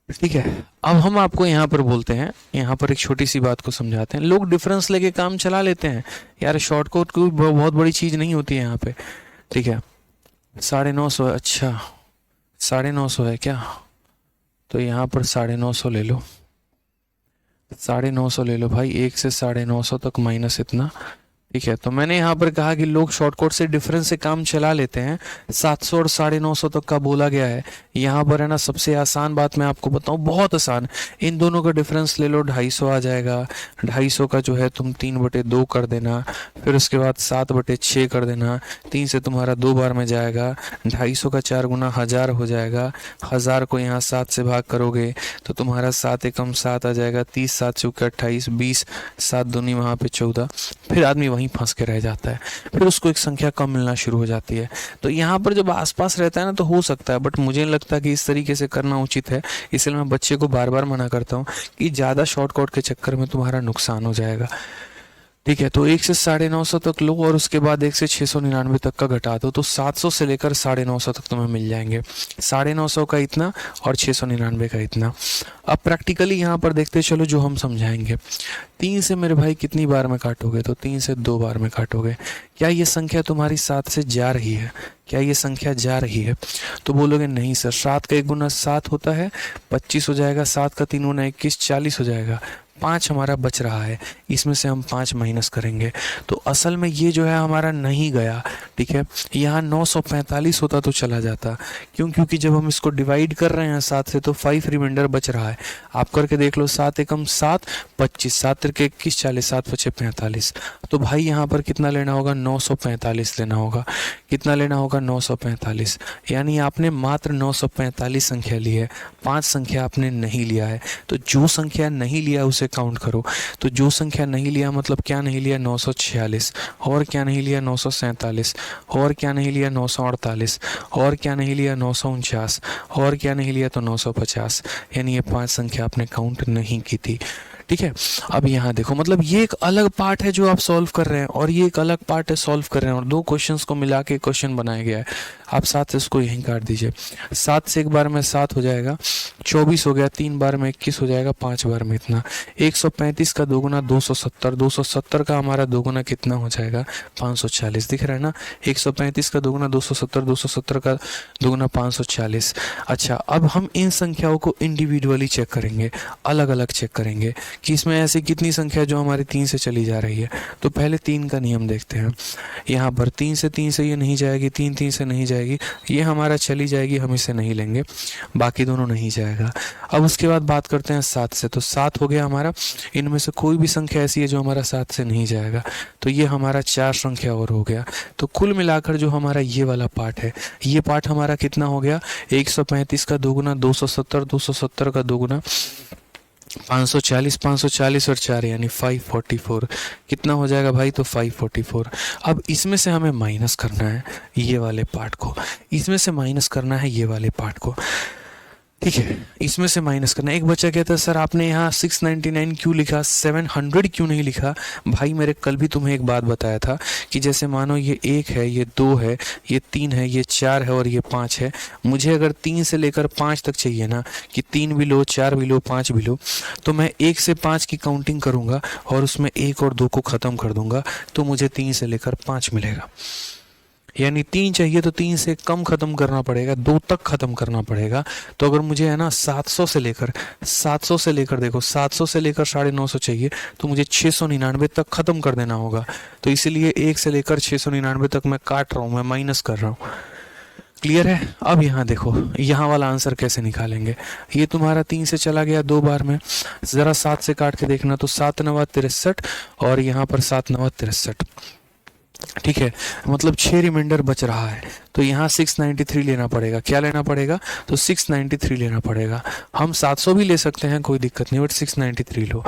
ठीक है, अब हम आपको यहाँ पर बोलते हैं, यहाँ पर एक छोटी सी बात को समझाते हैं। लोग डिफरेंस लेके काम चला लेते हैं यार, शॉर्टकट कोई बहुत बड़ी चीज नहीं होती है यहाँ पे। ठीक है, 950, अच्छा 950 है क्या? तो यहाँ पर 950 ले लो, 950 ले लो भाई। 1 से 950 तक माइनस इतना, ठीक है, तो मैंने यहाँ पर कहा कि लोग शॉर्टकट से डिफरेंस से काम चला लेते हैं। 700 और 950 तक का बोला गया है। यहाँ पर है ना, सबसे आसान बात मैं आपको बताऊँ, बहुत आसान, इन दोनों का डिफरेंस ले लो, 250 आ जाएगा। 250 का जो है तुम 3/2 कर देना, फिर उसके बाद 7/6 कर देना। 3 से तुम्हारा 2 बार में जाएगा। 250 का 4 गुना 1000 हो जाएगा। 1000 को यहाँ 7 से भाग करोगे तो तुम्हारा 7 एकम 7 आ जाएगा। 30 7 चौके 28, 20, 7 दूनी वहाँ पे 14। फिर आदमी वहीं फंस के रह जाता है, फिर उसको एक संख्या कम मिलना शुरू हो जाती है। तो यहाँ पर जब आसपास रहता है ना तो हो सकता है, बट मुझे नहीं लगता कि इस तरीके से करना उचित है। इसलिए मैं बच्चे को बार बार मना करता हूँ कि ज़्यादा शॉर्टकट के चक्कर में तुम्हारा नुकसान हो जाएगा। ठीक है, तो 1 से 950 तक लो और उसके बाद 1 से 699 तक का घटा दो, तो 700 से लेकर 950 तक तुम्हें मिल जाएंगे। 950 का इतना और 699 का इतना। अब प्रैक्टिकली यहाँ पर देखते चलो जो हम समझाएंगे। 3 से मेरे भाई कितनी बार में काटोगे, तो 3 से 2 बार में काटोगे। क्या ये संख्या तुम्हारी 7 से जा रही है? क्या ये संख्या जा रही है? तो बोलोगे नहीं सर, 7 का 1 गुना 7 होता है, 25 हो जाएगा। 7 का 3 गुना 21, 40 हो जाएगा। 5 हमारा बच रहा है, इसमें से हम 5 माइनस करेंगे। तो असल में ये जो है हमारा नहीं गया। ठीक है, यहाँ 945 होता तो चला जाता। क्यों? क्योंकि जब हम इसको डिवाइड कर रहे हैं 7 से तो 5 रिमाइंडर बच रहा है। आप करके देख लो, 7 एकम 7, 25, 7 तिरके 21, 40, 7 पचे 45। तो भाई यहाँ पर कितना लेना होगा? 945 लेना होगा। कितना लेना होगा? 945। यानी आपने मात्र 945 संख्या ली है, 5 संख्या आपने नहीं लिया है। तो जो संख्या नहीं लिया उसे काउंट करो। तो जो संख्या नहीं लिया मतलब क्या नहीं लिया? 946। और क्या नहीं लिया? 947। और क्या नहीं लिया? 948। और क्या नहीं लिया? 949। और क्या नहीं लिया? तो 950। यानी ये 5 संख्या आपने काउंट नहीं की थी। ठीक है, अब यहाँ देखो, मतलब ये एक अलग पार्ट है जो आप सॉल्व कर रहे हैं और ये एक अलग पार्ट है सॉल्व कर रहे हैं, और 2 क्वेश्चंस को मिला के क्वेश्चन बनाया गया है। आप 7 से इसको यहीं काट दीजिए। 7 से एक बार में 7 हो जाएगा, 24 हो गया, 3 बार में 21 हो जाएगा, 5 बार में इतना। 135 का 2 गुना 270, 270 का हमारा 2 गुना कितना हो जाएगा? 540। दिख रहा है ना? 135 का 2 गुना 270, 270 का 2 गुना 540। अच्छा, अब हम इन संख्याओं को इंडिविजुअली चेक करेंगे, अलग अलग चेक करेंगे कि इसमें ऐसी कितनी संख्या जो हमारी 3 से चली जा रही है। तो पहले 3 का नियम देखते हैं। यहाँ पर 3 से ये नहीं जाएगी, 3 से नहीं जाएगी, ये हमारा चली जाएगी, हम इसे नहीं लेंगे, बाकी दोनों नहीं जाएगा। अब उसके बाद बात करते हैं 7 से। तो 7 हो गया हमारा, इनमें से कोई भी संख्या ऐसी है जो हमारा 7 से नहीं जाएगा, तो ये हमारा 4 संख्या और हो गया। तो कुल मिलाकर जो हमारा ये वाला पार्ट है, ये पार्ट हमारा कितना हो गया? 135 का 2 गुना 270, 270 का 2 गुना 540, 540 और 4 यानी 544। कितना हो जाएगा भाई? तो 544। अब इसमें से हमें माइनस करना है ये वाले पार्ट को, इसमें से माइनस करना है ये वाले पार्ट को। ठीक है, इसमें से माइनस करना। एक बच्चा कहता है सर आपने यहाँ 699 क्यों लिखा, 700 क्यों नहीं लिखा? भाई मेरे कल भी तुम्हें एक बात बताया था कि जैसे मानो ये 1 है, ये 2 है, ये 3 है, ये 4 है और ये 5 है। मुझे अगर 3 से लेकर 5 तक चाहिए ना, कि 3 भी लो, 4 भी लो, 5 भी लो, तो मैं 1 से 5 की काउंटिंग करूँगा और उसमें 1 और 2 को ख़त्म कर दूंगा, तो मुझे 3 से लेकर 5 मिलेगा। यानी 3 चाहिए तो 3 से कम खत्म करना पड़ेगा, 2 तक खत्म करना पड़ेगा। तो अगर मुझे है ना 700 से लेकर देखो 700 से लेकर 950 चाहिए, तो मुझे 699 तक खत्म कर देना होगा। तो इसीलिए 1 से लेकर 699 तक मैं काट रहा हूँ, मैं माइनस कर रहा हूँ। क्लियर है? अब यहाँ देखो, यहाँ वाला आंसर कैसे निकालेंगे। ये तुम्हारा 3 से चला गया 2 बार में, ज़रा 7 से काट के देखना, तो 7 9 63 और यहाँ पर 7 9 63। ठीक है, मतलब 6 रिमाइंडर बच रहा है। तो यहाँ 693 लेना पड़ेगा। क्या लेना पड़ेगा? तो 693 लेना पड़ेगा। हम 700 भी ले सकते हैं, कोई दिक्कत नहीं, बट 693 लो।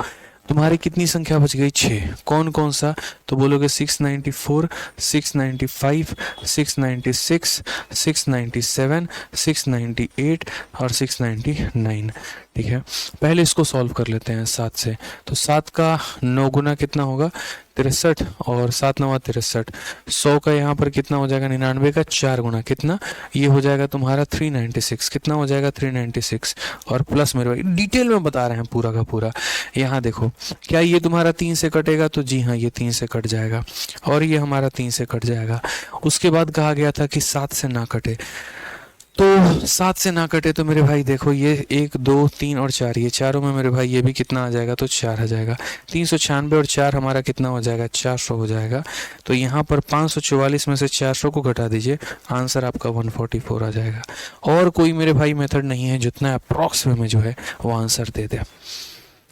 तुम्हारी कितनी संख्या बच गई? 6। कौन कौन सा? तो बोलोगे 694, 695, 696, 697, 698 और 699। ठीक है, पहले इसको सॉल्व कर लेते हैं 7 से। तो 7 का 9 गुना कितना होगा? 63 और 7 9 63। 100 का यहाँ पर कितना हो जाएगा? 99 का 4 गुना कितना? ये हो जाएगा तुम्हारा 396। कितना हो जाएगा? 396 और प्लस, मेरे भाई डिटेल में बता रहे हैं पूरा का पूरा। यहाँ देखो, क्या ये तुम्हारा 3 से कटेगा? तो जी हाँ, ये 3 से कट जाएगा और ये हमारा 3 से कट जाएगा। उसके बाद कहा गया था कि 7 से ना कटे, तो 7 से ना कटे तो मेरे भाई देखो ये 1 2 3 और 4, ये चारों में मेरे भाई ये भी कितना आ जाएगा, तो 4 आ जाएगा। 396 और 4 हमारा कितना हो जाएगा, 400 हो जाएगा। तो यहाँ पर 544 में से 400 को घटा दीजिए, आंसर आपका 144 आ जाएगा। और कोई मेरे भाई मेथड नहीं है जितना अप्रॉक्स में जो है वो आंसर दे दे,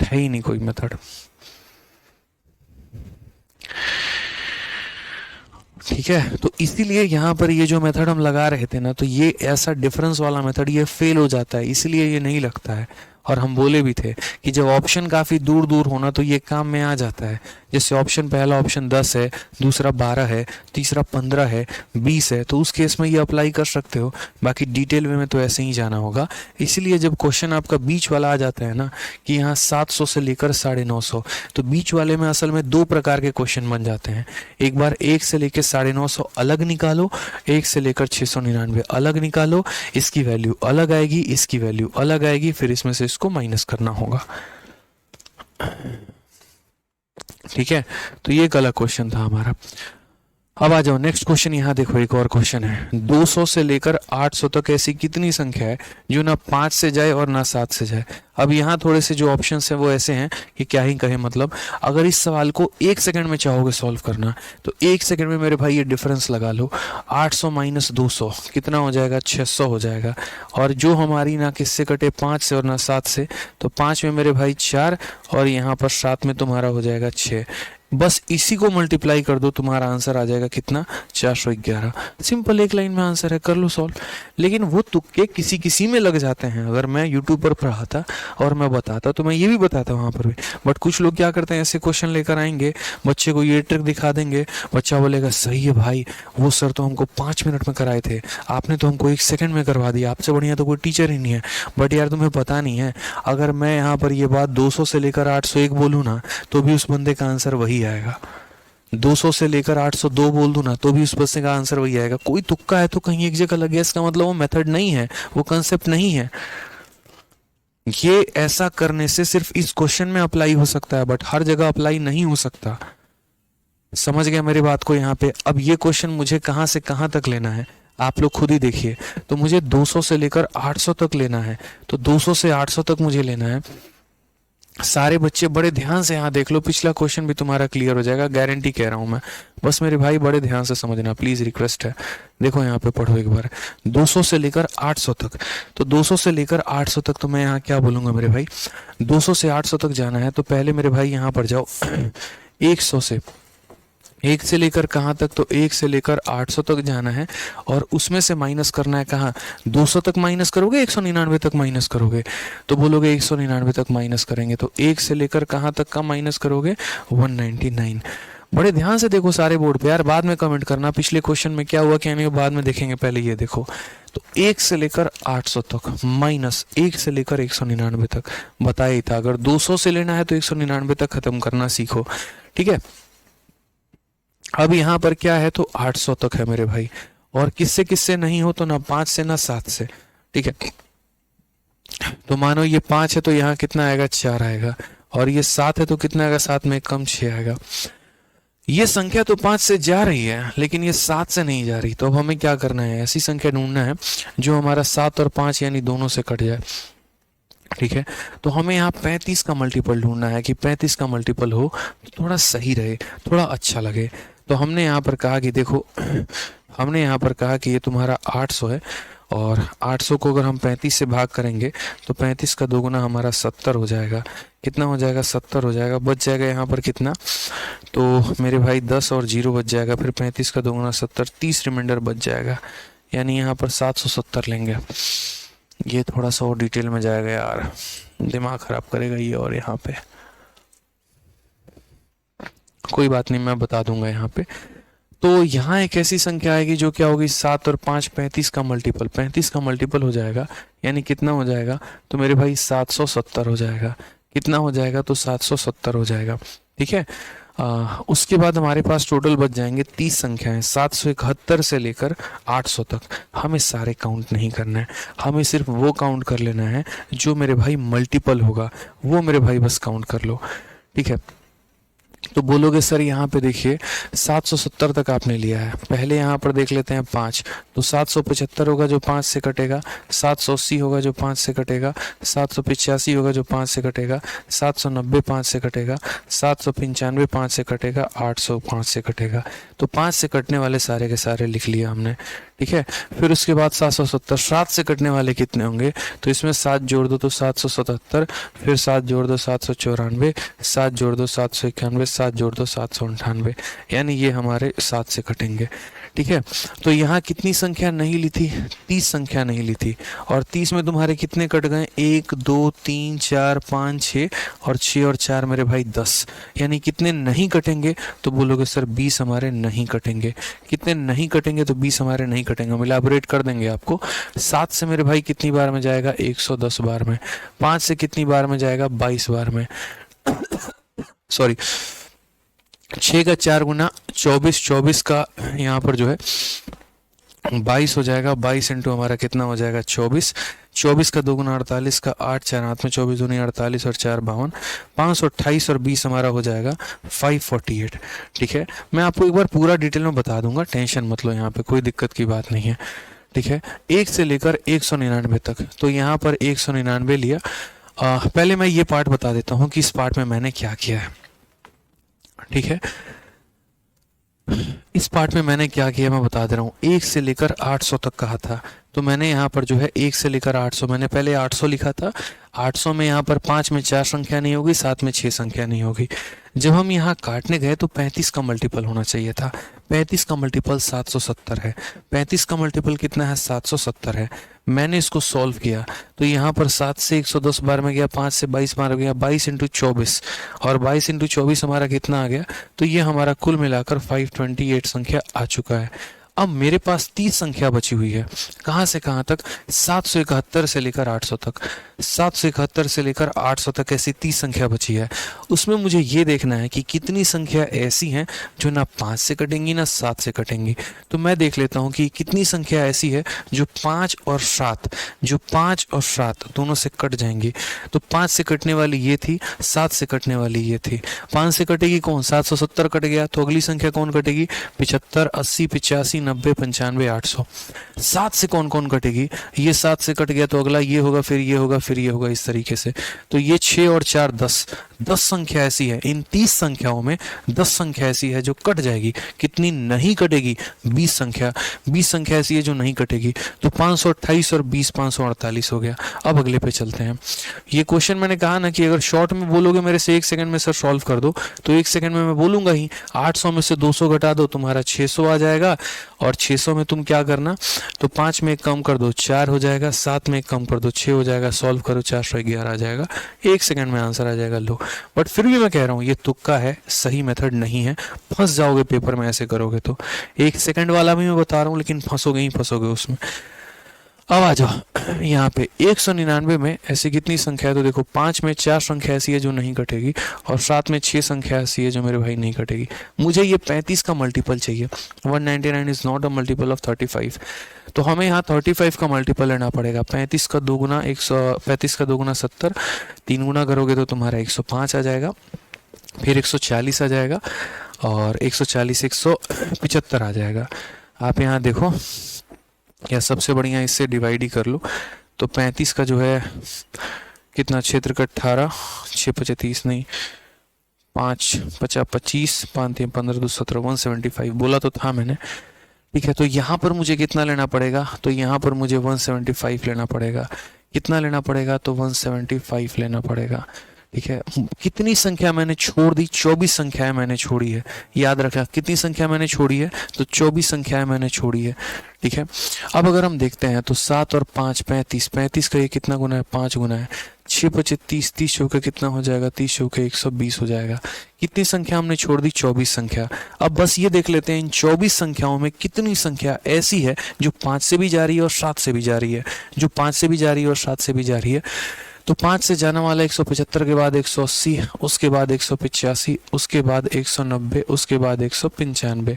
है ही नहीं कोई मेथड। ठीक है, तो इसीलिए यहाँ पर ये जो मेथड हम लगा रहे थे ना, तो ये ऐसा डिफरेंस वाला मेथड ये फेल हो जाता है, इसलिए ये नहीं लगता है। और हम बोले भी थे कि जब ऑप्शन काफ़ी दूर दूर होना तो ये काम में आ जाता है। जैसे ऑप्शन पहला ऑप्शन 10 है, दूसरा 12 है, तीसरा 15 है, 20 है, तो उस केस में ये अप्लाई कर सकते हो। बाकी डिटेल में तो ऐसे ही जाना होगा। इसलिए जब क्वेश्चन आपका बीच वाला आ जाता है ना कि यहाँ 700 से लेकर 950, तो बीच वाले में असल में 2 प्रकार के क्वेश्चन बन जाते हैं। एक बार 1 से लेकर 950 अलग निकालो, 1 से लेकर 699 अलग निकालो, इसकी वैल्यू अलग आएगी, इसकी वैल्यू अलग आएगी, फिर इसमें से इसको माइनस करना होगा। ठीक है, तो ये गलत क्वेश्चन था हमारा। अब आ जाओ नेक्स्ट क्वेश्चन। यहाँ देखो एक और क्वेश्चन है, 200 से लेकर 800 तक ऐसी कितनी संख्या है जो ना 5 से जाए और ना 7 से जाए। अब यहाँ थोड़े से जो ऑप्शंस हैं वो ऐसे हैं कि क्या ही कहे, मतलब अगर इस सवाल को 1 सेकंड में चाहोगे सॉल्व करना तो 1 सेकंड में मेरे भाई ये डिफरेंस लगा लो, 800 माइनस 200 कितना हो जाएगा, 600 हो जाएगा। और जो हमारी ना किससे कटे, 5 से और ना 7 से, तो 5 में मेरे भाई 4 और यहाँ पर 7 में तुम्हारा हो जाएगा 6। बस इसी को मल्टीप्लाई कर दो, तुम्हारा आंसर आ जाएगा कितना, 411। सिंपल, एक लाइन में आंसर है, कर लो सॉल्व। लेकिन वो तुक्के किसी किसी में लग जाते हैं। अगर मैं यूट्यूब पर पढ़ाता और मैं बताता तो मैं ये भी बताता वहाँ पर भी, बट कुछ लोग क्या करते हैं, ऐसे क्वेश्चन लेकर आएंगे, बच्चे को ये ट्रिक दिखा देंगे, बच्चा बोलेगा सही है भाई, वो सर तो हमको 5 मिनट में कराए थे, आपने तो हमको 1 सेकंड में करवा दिया, आपसे बढ़िया तो कोई टीचर ही नहीं है। बट यार तुम्हें पता नहीं है, अगर मैं यहाँ पर ये बात 200 से लेकर 801 बोलूँ ना तो भी उस बंदे का आंसर वही आएगा। 200 से लेकर 802 बोल दूं ना तो भी उस बच्चे का आंसर वही आएगा। कोई तुक्का है तो कहीं एक जगह लग गया, इसका मतलब वो मेथड नहीं है, वो कंसेप्ट नहीं है। ये ऐसा करने से सिर्फ इस क्वेश्चन में अप्लाई हो सकता है, बट हर जगह अप्लाई नहीं हो सकता। समझ गया मेरी बात को यहाँ पे। अब ये क्वेश्चन मुझे कहाँ से कहाँ तक लेना है आप लोग खुद ही देखिए। तो मुझे 200 से लेकर 800 तक लेना है, तो 200 से 800 तक मुझे लेना है। सारे बच्चे बड़े ध्यान से यहाँ देख लो, पिछला क्वेश्चन भी तुम्हारा क्लियर हो जाएगा, गारंटी कह रहा हूँ मैं। बस मेरे भाई बड़े ध्यान से समझना प्लीज, रिक्वेस्ट है। देखो यहाँ पे पढ़ो एक बार, 200 से लेकर 800 तक। तो 200 से लेकर 800 तक तो मैं यहाँ क्या बोलूंगा मेरे भाई, 200 से 800 तक जाना है तो पहले मेरे भाई यहाँ पर जाओ 100 से, 1 से लेकर कहाँ तक, तो 1 से लेकर 800 तक जाना है और उसमें से माइनस करना है कहाँ, 200 तक माइनस करोगे, 199 तक माइनस करोगे, तो बोलोगे 199 तक माइनस करेंगे, तो 1 से लेकर कहाँ तक का माइनस करोगे, 199। बड़े ध्यान से देखो सारे बोर्ड पे यार, बाद में कमेंट करना पिछले क्वेश्चन में क्या हुआ क्या नहीं, बाद में देखेंगे, पहले ये देखो। तो 1 से लेकर 800 तक माइनस 1 से लेकर 199 तक बताया ही था। अगर 200 से लेना है तो 199 तक खत्म करना सीखो, ठीक है। अब यहाँ पर क्या है, तो 800 तक है मेरे भाई, और किससे किससे नहीं हो, तो ना 5 से ना 7 से, ठीक है। तो मानो ये 5 है तो यहाँ कितना आएगा, 4 आएगा, और ये 7 है तो कितना आएगा, 7 में कम 6 आएगा। ये संख्या तो 5 से जा रही है लेकिन ये 7 से नहीं जा रही, तो अब हमें क्या करना है, ऐसी संख्या ढूंढना है जो हमारा 7 और 5 यानी दोनों से कट जाए, ठीक है। तो हमें यहाँ 35 का मल्टीपल ढूंढना है कि 35 का मल्टीपल हो तो थोड़ा सही रहे, थोड़ा अच्छा लगे। तो हमने यहाँ पर कहा कि देखो, हमने यहाँ पर कहा कि ये तुम्हारा 800 है, और 800 को अगर हम 35 से भाग करेंगे तो 35 का दोगुना हमारा 70 हो जाएगा। कितना हो जाएगा, 70 हो जाएगा। बच जाएगा यहाँ पर कितना, तो मेरे भाई 10 और 0 बच जाएगा, फिर 35 का दोगुना 70, 30 रिमाइंडर बच जाएगा, यानी यहाँ पर 770 लेंगे। ये थोड़ा सा और डिटेल में जाएगा यार, दिमाग खराब करेगा ये, और यहाँ पे कोई बात नहीं, मैं बता दूंगा यहाँ पे। तो यहाँ एक ऐसी संख्या आएगी जो क्या होगी, 7 और 5 35 का मल्टीपल, 35 का मल्टीपल हो जाएगा, यानी कितना हो जाएगा, तो मेरे भाई 770 हो जाएगा। कितना हो जाएगा, तो 770 हो जाएगा, ठीक है। उसके बाद हमारे पास टोटल बच जाएंगे 30 संख्याएं, 771 से लेकर 800 तक। हमें सारे काउंट नहीं करना है, हमें सिर्फ वो काउंट कर लेना है जो मेरे भाई मल्टीपल होगा, वो मेरे भाई बस काउंट कर लो, ठीक है। तो बोलोगे सर यहाँ पे देखिए 770 तक आपने लिया है, पहले यहाँ पर देख लेते हैं 5, तो 775 होगा जो 5 से कटेगा, 780 होगा जो 5 से कटेगा, 785 होगा जो 5 से कटेगा, 790 5 से कटेगा, 795 5 से कटेगा, 800 5 से कटेगा। तो 5 से कटने वाले सारे के सारे लिख लिए हमने, ठीक है। फिर उसके बाद 770, 7 से कटने वाले कितने होंगे, तो इसमें 7 जोड़ दो तो 777, फिर 7 जोड़ दो 794, 7 जोड़ दो 791, 7 जोड़ दो 798, यानी ये हमारे 7 से कटेंगे, ठीक है। तो यहाँ कितनी संख्या नहीं ली थी, 30 संख्या नहीं ली थी, और 30 में तुम्हारे कितने कट गए, 1 2 3 4 5 6, और 6 और 4 मेरे भाई 10, यानी कितने नहीं कटेंगे, तो बोलोगे सर 20 हमारे नहीं कटेंगे। कितने नहीं कटेंगे, तो 20 हमारे नहीं कटेंगे, हम इलाबोरेट कर देंगे आपको। 7 से मेरे भाई कितनी बार में जाएगा, 110 बार में। 5 से कितनी बार में जाएगा, 22 बार में। सॉरी, 6 का 4 गुना 24, 24 का यहाँ पर जो है 22 हो जाएगा, 22 इंटू हमारा कितना हो जाएगा 24, 24 का 2 गुना 48 का 8, 4 हाथ में 24 दूनी 48 और 4 52, 528 और 20 हमारा हो जाएगा 548, ठीक है। मैं आपको एक बार पूरा डिटेल में बता दूंगा, टेंशन मत लो, यहाँ पे कोई दिक्कत की बात नहीं है, ठीक है। 1 से लेकर 199 तक, तो यहाँ पर 199 लिया। पहले मैं ये पार्ट बता देता हूँ कि इस पार्ट में मैंने क्या किया है, ठीक है। इस पार्ट में मैंने क्या किया मैं बता दे रहा हूँ। 1 से लेकर 800 तक कहा था, तो मैंने यहाँ पर जो है 1 से लेकर 800, मैंने पहले 800 लिखा था। 800 में यहाँ पर 5 में 4 संख्या नहीं होगी, 7 में 6 संख्या नहीं होगी। जब हम यहाँ काटने गए तो 35 का मल्टीपल होना चाहिए था। 35 का मल्टीपल 770 है। 35 का मल्टीपल कितना है, 770 है। मैंने इसको सॉल्व किया तो यहाँ पर 7 से 110 बार में गया, 5 से 22 बार गया, 22 इंटू 24, और 22 इंटू 24 हमारा कितना आ गया, तो ये हमारा कुल मिलाकर 528 संख्या आ चुका है। अब मेरे पास 30 संख्या बची हुई है, कहाँ से कहाँ तक, 771 से लेकर 800 तक। 771 से लेकर 800 तक ऐसी 30 संख्या बची है। उसमें मुझे ये देखना है कि कितनी संख्या ऐसी हैं जो ना 5 से कटेंगी ना 7 से कटेंगी। तो मैं देख लेता हूँ कि कितनी संख्या ऐसी है जो 5 और 7 दोनों से कट जाएंगी। तो 5 से कटने वाली ये थी, 7 से कटने वाली ये थी। 5 से कटेगी कौन, 770 कट गया, तो अगली संख्या कौन कटेगी, 75, 80, 85, 90, 95, 800। 7 से कौन कौन कटेगी, ये 7 से कट गया तो अगला ये होगा, फिर ये होगा, फिर ये होगा, इस तरीके से। तो ये 6 और 4 10 संख्या ऐसी है। इन 30 संख्याओं में 10 संख्या ऐसी है जो कट जाएगी। कितनी नहीं कटेगी, 20 संख्या। 20 संख्या ऐसी है जो नहीं कटेगी। तो 528 और 20 548 हो गया। अब अगले पे चलते हैं। ये क्वेश्चन मैंने कहा ना कि अगर शॉर्ट में बोलोगे मेरे से 1 सेकंड में सर सॉल्व कर दो, तो 1 सेकंड में मैं बोलूंगा ही। 800 में से 200 घटा दो, तुम्हारा 600 आ जाएगा। और 600 में तुम क्या करना, तो 5 में 1 कम कर दो 4 हो जाएगा, 7 में 1 कम कर दो 6 हो जाएगा, सॉल्व करो 411 आ जाएगा। 1 सेकंड में आंसर आ जाएगा। लो, बट फिर भी मैं कह रहा हूँ ये तुक्का है, सही मेथड नहीं है। फंस जाओगे पेपर में ऐसे करोगे तो। 1 सेकंड वाला भी मैं बता रहा हूँ, लेकिन फंसोगे ही फंसोगे उसमें। अब आ जाओ यहाँ पे 199 में ऐसी कितनी संख्या है, तो देखो 5 में 4 संख्या ऐसी है जो नहीं कटेगी, और 7 में 6 संख्या ऐसी है जो मेरे भाई नहीं कटेगी। मुझे ये 35 का मल्टीपल चाहिए। 199 is not a multiple of 35। तो हमें यहाँ 35 का मल्टीपल लेना पड़ेगा। 35 का 2 गुना 135 का 2 गुना 70, 3 गुना करोगे तो तुम्हारा 105 आ जाएगा, फिर 140 आ जाएगा, और 140 175 आ जाएगा। आप यहाँ देखो, या सबसे बढ़िया इससे डिवाइड ही कर लो। तो 35 का जो है कितना, क्षेत्र का 18, 6 5 30 नहीं, 5 50 25, 5 3 15 2 17, 175 बोला तो था मैंने, ठीक है। तो यहाँ पर मुझे कितना लेना पड़ेगा, तो यहाँ पर मुझे 175 लेना पड़ेगा। कितना लेना पड़ेगा, तो 175 लेना पड़ेगा, ठीक है। कितनी संख्या मैंने छोड़ दी, 24 संख्याएं मैंने छोड़ी है। याद रखना कितनी संख्या मैंने छोड़ी है, तो 24 संख्याएं मैंने छोड़ी है, ठीक है। अब अगर हम देखते हैं तो 7 और 5 35, 35 का ये कितना गुना है, 5 गुना है। 6 5 30, 30 चौके कितना हो जाएगा, 30 चौके 120 हो जाएगा। कितनी संख्या हमने छोड़ दी, 24 संख्या। अब बस ये देख लेते हैं इन 24 संख्याओं में कितनी संख्या ऐसी है जो 5 से भी जा रही है और 7 से भी जा रही है, जो 5 से भी जा रही है और 7 से भी जा रही है। तो 5 से जाने वाला 175 के बाद 180, उसके बाद 185, उसके बाद 190, उसके बाद 195,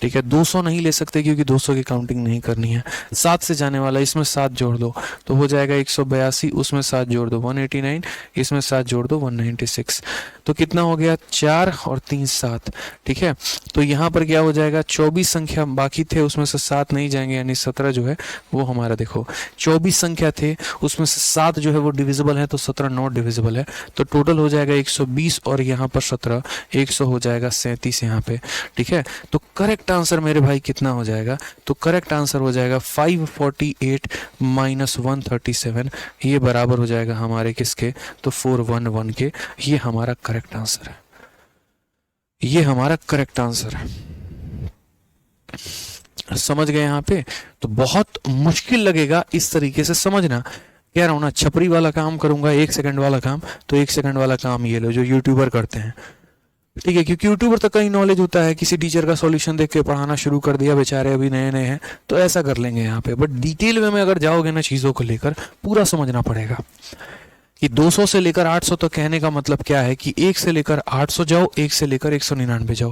ठीक है, 200 नहीं ले सकते क्योंकि 200 की काउंटिंग नहीं करनी है। 7 से जाने वाला, इसमें 7 जोड़ दो तो हो जाएगा 182, उसमें 7 जोड़ दो 189, इसमें 7 जोड़ दो 196। तो कितना हो गया, 4 और 3 7। ठीक है, तो यहाँ पर क्या हो जाएगा, 24 संख्या बाकी थे उसमें से 7 नहीं जाएंगे, यानी 17 जो है वो हमारा, देखो 24 संख्या थे उसमें से 7 जो है वो डिविजिबल है, तो 17 नॉट डिविजिबल है। तो टोटल हो जाएगा 120 और यहाँ पर 17, 100 हो जाएगा 37 यहाँ पे। ठीक है, तो करेक्ट आंसर मेरे भाई कितना हो जाएगा, तो करेक्ट आंसर हो जाएगा 548 माइनस 137, ये बराबर हो जाएगा हमारे किसके, तो 411 के। ये हमारा करेक्ट आंसर है, ये हमारा करेक्ट आंसर है। समझ गए यहाँ पे? तो बहुत मुश्किल लगेगा इस तरीके से समझना। कह रहा हूं ना, छपरी वाला काम करूंगा 1 सेकंड वाला काम, तो 1 सेकंड वाला काम ये लो जो यूट्यूबर करते हैं। ठीक है, क्योंकि यूट्यूबर तक कहीं नॉलेज होता है, किसी टीचर का सॉल्यूशन देख के पढ़ाना शुरू कर दिया, बेचारे अभी नए नए हैं, तो ऐसा कर लेंगे यहाँ पे। बट डिटेल में अगर जाओगे ना चीज़ों को लेकर, पूरा समझना पड़ेगा कि 200 से लेकर 800 तक कहने का मतलब क्या है कि 1 से लेकर 800 जाओ, 1 से लेकर 199 जाओ,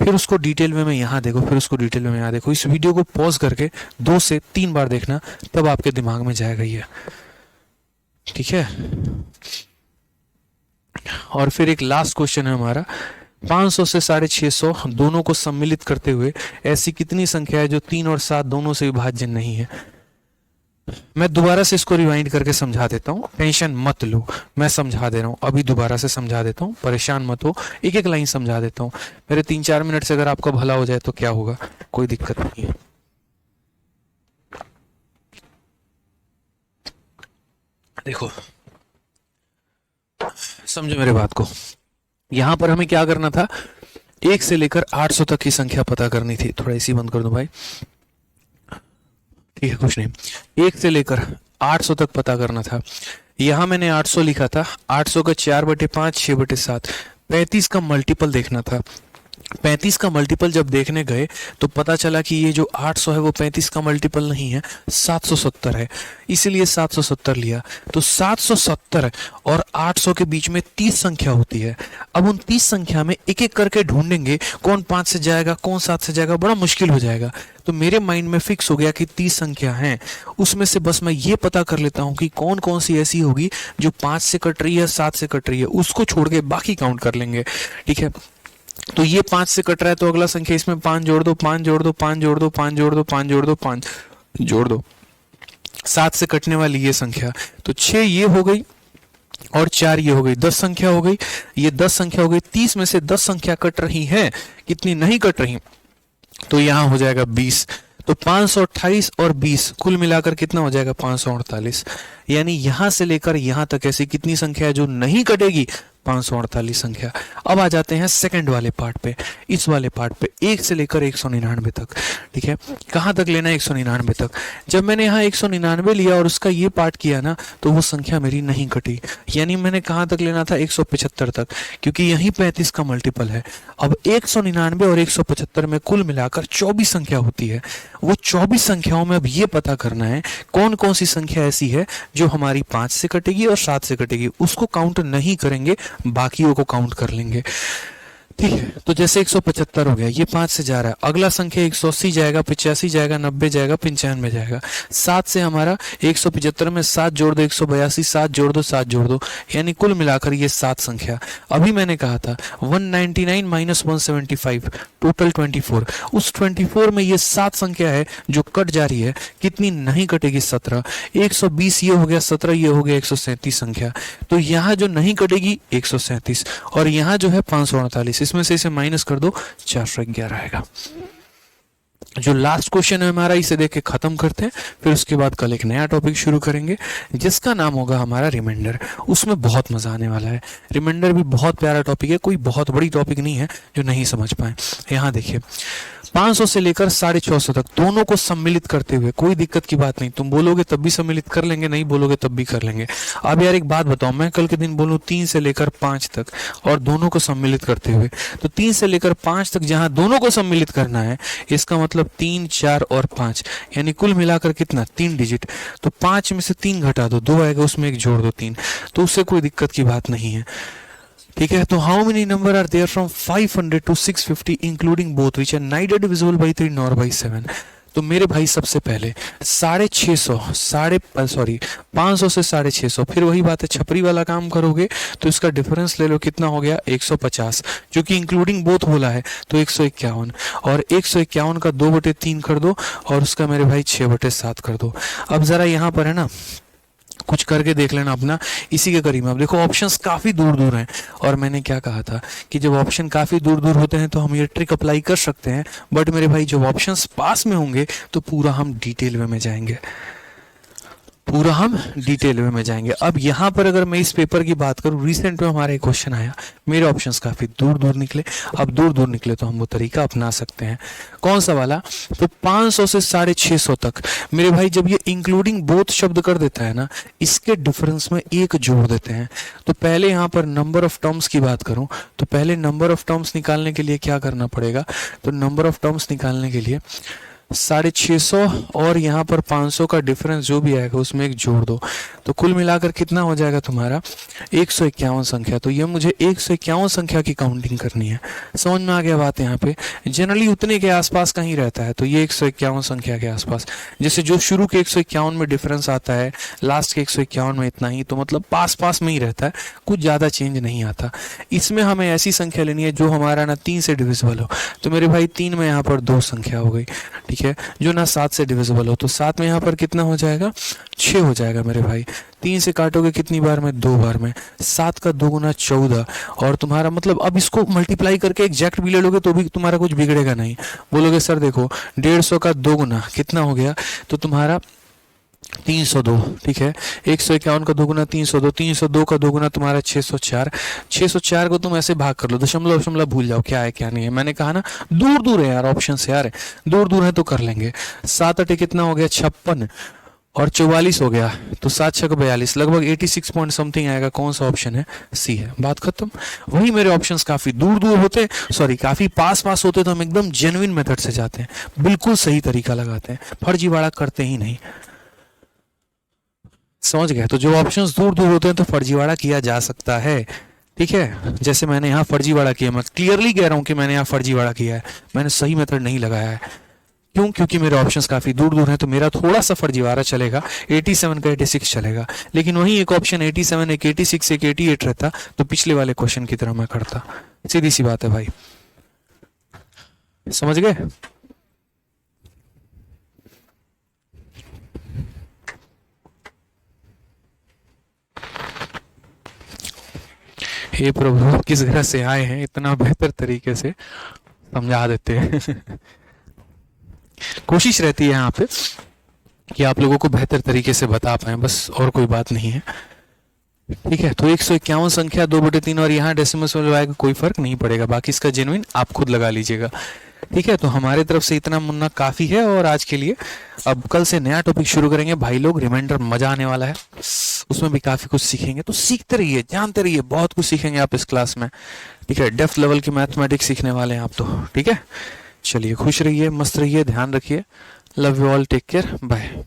फिर उसको डिटेल में यहाँ देखो, फिर उसको डिटेल में यहाँ देखो। इस वीडियो को पॉज करके 2 से 3 बार देखना, तब आपके दिमाग में जाएगा ये। ठीक है, और फिर एक लास्ट क्वेश्चन है हमारा, 500 से 650 दोनों को सम्मिलित करते हुए ऐसी कितनी संख्या है जो 3 और 7 दोनों से विभाज्य नहीं है। मैं दोबारा से इसको रिवाइंड करके समझा देता हूँ, टेंशन मत लो, मैं समझा दे रहा हूँ, अभी दोबारा से समझा देता हूँ, परेशान मत हो, एक एक लाइन समझा देता हूँ। मेरे 3-4 मिनट से अगर आपका भला हो जाए तो क्या होगा, कोई दिक्कत नहीं है। देखो समझो मेरे बात को, यहां पर हमें क्या करना था, 1 से लेकर 800 तक की संख्या पता करनी थी। थोड़ा इसी बंद कर दो भाई, ठीक है कुछ नहीं। 1 से लेकर 800 तक पता करना था। यहां मैंने 800 लिखा था, 800 का 4/5 6/7, 35 का मल्टीपल देखना था। 35 का मल्टीपल जब देखने गए तो पता चला कि ये जो 800 है वो 35 का मल्टीपल नहीं है, 770 है, इसीलिए 770 लिया। तो 770 और 800 के बीच में 30 संख्या होती है। अब उन 30 संख्या में एक एक करके ढूंढेंगे, कौन 5 से जाएगा, कौन 7 से जाएगा, बड़ा मुश्किल हो जाएगा। तो मेरे माइंड में फिक्स हो गया कि 30 संख्या है, उसमें से बस मैं ये पता कर लेता हूँ कि कौन कौन सी ऐसी होगी जो 5 से कट रही है, 7 से कट रही है, उसको छोड़ के बाकी काउंट कर लेंगे। ठीक है, तो ये 5 से कट रहा है तो अगला संख्या इसमें 5 जोड़ दो, 5 जोड़ दो, 5 जोड़ दो, 5 जोड़ दो, 5 जोड़ दो, 5 जोड़ दो। 7 से कटने वाली ये संख्या, तो 6 ये हो गई और 4 ये हो गई, 10 संख्या हो गई। ये 10 संख्या हो गई, 30 में से 10 संख्या कट रही है, कितनी नहीं कट रही, तो यहां हो जाएगा 20। तो 528 और 20 कुल मिलाकर कितना हो जाएगा, 548। यानी यहां से लेकर यहां तक ऐसी कितनी संख्या है जो नहीं कटेगी, 548 संख्या। अब आ जाते हैं सेकंड वाले पार्ट पे, इस वाले पार्ट पे 1 से लेकर 199 तक। ठीक है, कहां तक लेना है, 199 तक। जब मैंने यहाँ 199 लिया और उसका ये पार्ट किया ना, तो वो संख्या मेरी नहीं कटी। यानी मैंने कहां तक लेना था, 175 तक, क्योंकि यही 35 का मल्टीपल है। अब 199 और 175 में कुल मिलाकर 24 संख्या होती है। वो 24 संख्याओं में अब ये पता करना है कौन कौन सी संख्या ऐसी है जो हमारी 5 से कटेगी और 7 से कटेगी। उसको काउंट नहीं करेंगे, बाकियों को काउंट कर लेंगे। ठीक है, तो जैसे 175 हो गया, ये 5 से जा रहा है, अगला संख्या 180 जाएगा, 85 जाएगा, 90 जाएगा, 95 जाएगा। 7 से हमारा 175 में 7 जोड़ दो 182, 7 जोड़ दो 7 जोड़ दो, यानी कुल मिलाकर ये 7 संख्या। अभी मैंने कहा था 199 माइनस 175 टोटल 24। उस 24 में ये 7 संख्या है जो कट जा रही है, कितनी नहीं कटेगी, 17। 120 ये हो गया, 17 ये हो गया, 137 संख्या। तो यहाँ जो नहीं कटेगी 137, और यहाँ जो है 548, इसमें से इसे माइनस कर दो, 411 आएगा। जो लास्ट क्वेश्चन है हमारा, इसे देख के खत्म करते हैं, फिर उसके बाद कल एक नया टॉपिक शुरू करेंगे जिसका नाम होगा हमारा रिमाइंडर। उसमें बहुत मजा आने वाला है। रिमाइंडर भी बहुत प्यारा टॉपिक है, कोई बहुत बड़ी टॉपिक नहीं है जो नहीं समझ पाए। यहाँ देखिए, 500 से लेकर 650 तक दोनों को सम्मिलित करते हुए, कोई दिक्कत की बात नहीं, तुम बोलोगे तब भी सम्मिलित कर लेंगे, नहीं बोलोगे तब भी कर लेंगे। अब यार एक बात बताओ, मैं कल के दिन बोलूं 3 से लेकर 5 तक और दोनों को सम्मिलित करते हुए, तो 3 से लेकर 5 तक जहां दोनों को सम्मिलित करना है, इसका मतलब 3 4 और 5, यानी कुल मिलाकर कितना, 3 डिजिट। तो 5 में से 3 घटा दो, 2 आएगा, उसमें 1 जोड़ दो 3, तो उससे कोई दिक्कत की बात नहीं है। ठीक है, तो how many number are there from 500 to 650 including both which are neither divisible by 3 nor by 7। तो मेरे भाई सबसे पहले 500 से 650, फिर वही बात है छपरी वाला काम करोगे तो इसका डिफरेंस ले लो, कितना हो गया 150, जो कि इंक्लूडिंग बोथ बोला है तो 151, और 151 का 2/3 कर दो और उसका मेरे भाई 6/7 कर दो। अब जरा यहाँ पर है ना कुछ करके देख लेना अपना इसी के करीब में। अब देखो ऑप्शंस काफ़ी दूर दूर हैं, और मैंने क्या कहा था कि जब ऑप्शन काफ़ी दूर दूर होते हैं तो हम ये ट्रिक अप्लाई कर सकते हैं, बट मेरे भाई जब ऑप्शंस पास में होंगे तो पूरा हम डिटेल में जाएंगे, पूरा हम डिटेल में जाएंगे। अब यहाँ पर अगर मैं इस पेपर की बात करूँ, रिसेंट में हमारा एक क्वेश्चन आया, मेरे ऑप्शंस काफ़ी दूर दूर निकले। अब दूर दूर निकले तो हम वो तरीका अपना सकते हैं, कौन सा वाला, तो 500 से 650 तक मेरे भाई जब ये इंक्लूडिंग बोथ शब्द कर देता है ना, इसके डिफरेंस में एक जोड़ देते हैं। तो पहले यहाँ पर नंबर ऑफ टर्म्स की बात करूँ तो पहले नंबर ऑफ टर्म्स निकालने के लिए क्या करना पड़ेगा, तो नंबर ऑफ टर्म्स निकालने के लिए 650 और यहाँ पर 500 का डिफरेंस जो भी आएगा उसमें एक जोड़ दो, तो कुल मिलाकर कितना हो जाएगा तुम्हारा 151 संख्या। तो ये मुझे 151 संख्या की काउंटिंग करनी है। समझ में आ गया बात। यहाँ पे जनरली उतने के आसपास कहीं रहता है, तो ये 151 संख्या के आसपास, जैसे जो शुरू के 151 में डिफरेंस आता है लास्ट के 151 में इतना ही, तो मतलब पास पास में ही रहता है, कुछ ज़्यादा चेंज नहीं आता। इसमें हमें ऐसी संख्या लेनी है जो हमारा ना 3 से डिविजिबल हो, तो मेरे भाई 3 में यहाँ पर 2 संख्या हो गई, ठीक है, जो ना 7 से डिविजिबल हो, तो 7 में यहाँ पर कितना हो जाएगा 6 हो जाएगा मेरे भाई। 3 से काटोगे कितनी बार में, 2 बार में, 7 का 2 गुना 14, और तुम्हारा मतलब अब इसको मल्टीप्लाई करके एग्जैक्ट भी ले लोगे तो भी तुम्हारा कुछ बिगड़ेगा नहीं। बोलोगे सर देखो 150 का 2 गुना कितना हो गया, तो तुम्हारा 302, ठीक है, 151 का 2 गुना 302, 302 का 2 गुना तुम्हारा 604, 604 को तुम ऐसे भाग कर लो, दशमलव दशमलव भूल जाओ क्या है क्या नहीं है। मैंने कहा ना दूर दूर है यार ऑप्शन से, यार दूर दूर है तो कर लेंगे। 7 8 कितना हो गया 56 और 44 हो गया, तो 7 6 42, लगभग 86 पॉइंट समथिंग आएगा। कौन सा ऑप्शन है, सी है, बात खत्म। वही मेरे ऑप्शंस काफी दूर दूर होते, सॉरी काफी पास पास होते तो हम एकदम जेन्युइन मेथड से जाते हैं, बिल्कुल सही तरीका लगाते हैं, फर्जीवाड़ा करते ही नहीं। समझ गए। तो जो ऑप्शंस दूर दूर होते हैं तो फर्जीवाड़ा किया जा सकता है, ठीक है, जैसे मैंने यहाँ फर्जीवाड़ा किया, मैं क्लियरली कह रहा हूँ कि मैंने यहाँ फर्जीवाड़ा किया है, मैंने सही मेथड नहीं लगाया है। क्यों, क्योंकि मेरे ऑप्शंस काफी दूर दूर हैं, तो मेरा थोड़ा सा फर्जीवाड़ा चलेगा, 87 का 86 चलेगा, लेकिन वही एक ऑप्शन 87 एक 86 एक 88 रहता तो पिछले वाले क्वेश्चन की तरह मैं करता। सीधी सी बात है भाई, समझ गए। हे प्रभु, किस घर से आए हैं, इतना बेहतर तरीके से समझा देते हैं। कोशिश रहती है यहाँ पे कि आप लोगों को बेहतर तरीके से बता पाए, बस और कोई बात नहीं है, ठीक है। तो 151 संख्या 2/3 और यहाँ डेसिमल्स में आएगा, कोई फर्क नहीं पड़ेगा, बाकी इसका जेन्युइन आप खुद लगा लीजिएगा, ठीक है। तो हमारे तरफ से इतना मुन्ना काफी है और आज के लिए। अब कल से नया टॉपिक शुरू करेंगे भाई लोग, रिमाइंडर मजा आने वाला है, उसमें भी काफी कुछ सीखेंगे, तो सीखते रहिए, जानते रहिए, बहुत कुछ सीखेंगे आप इस क्लास में, ठीक है। डेप्थ लेवल की मैथमेटिक्स सीखने वाले हैं आप तो, ठीक है। चलिए खुश रहिए, मस्त रहिए, ध्यान रखिए, love you all, take care, bye.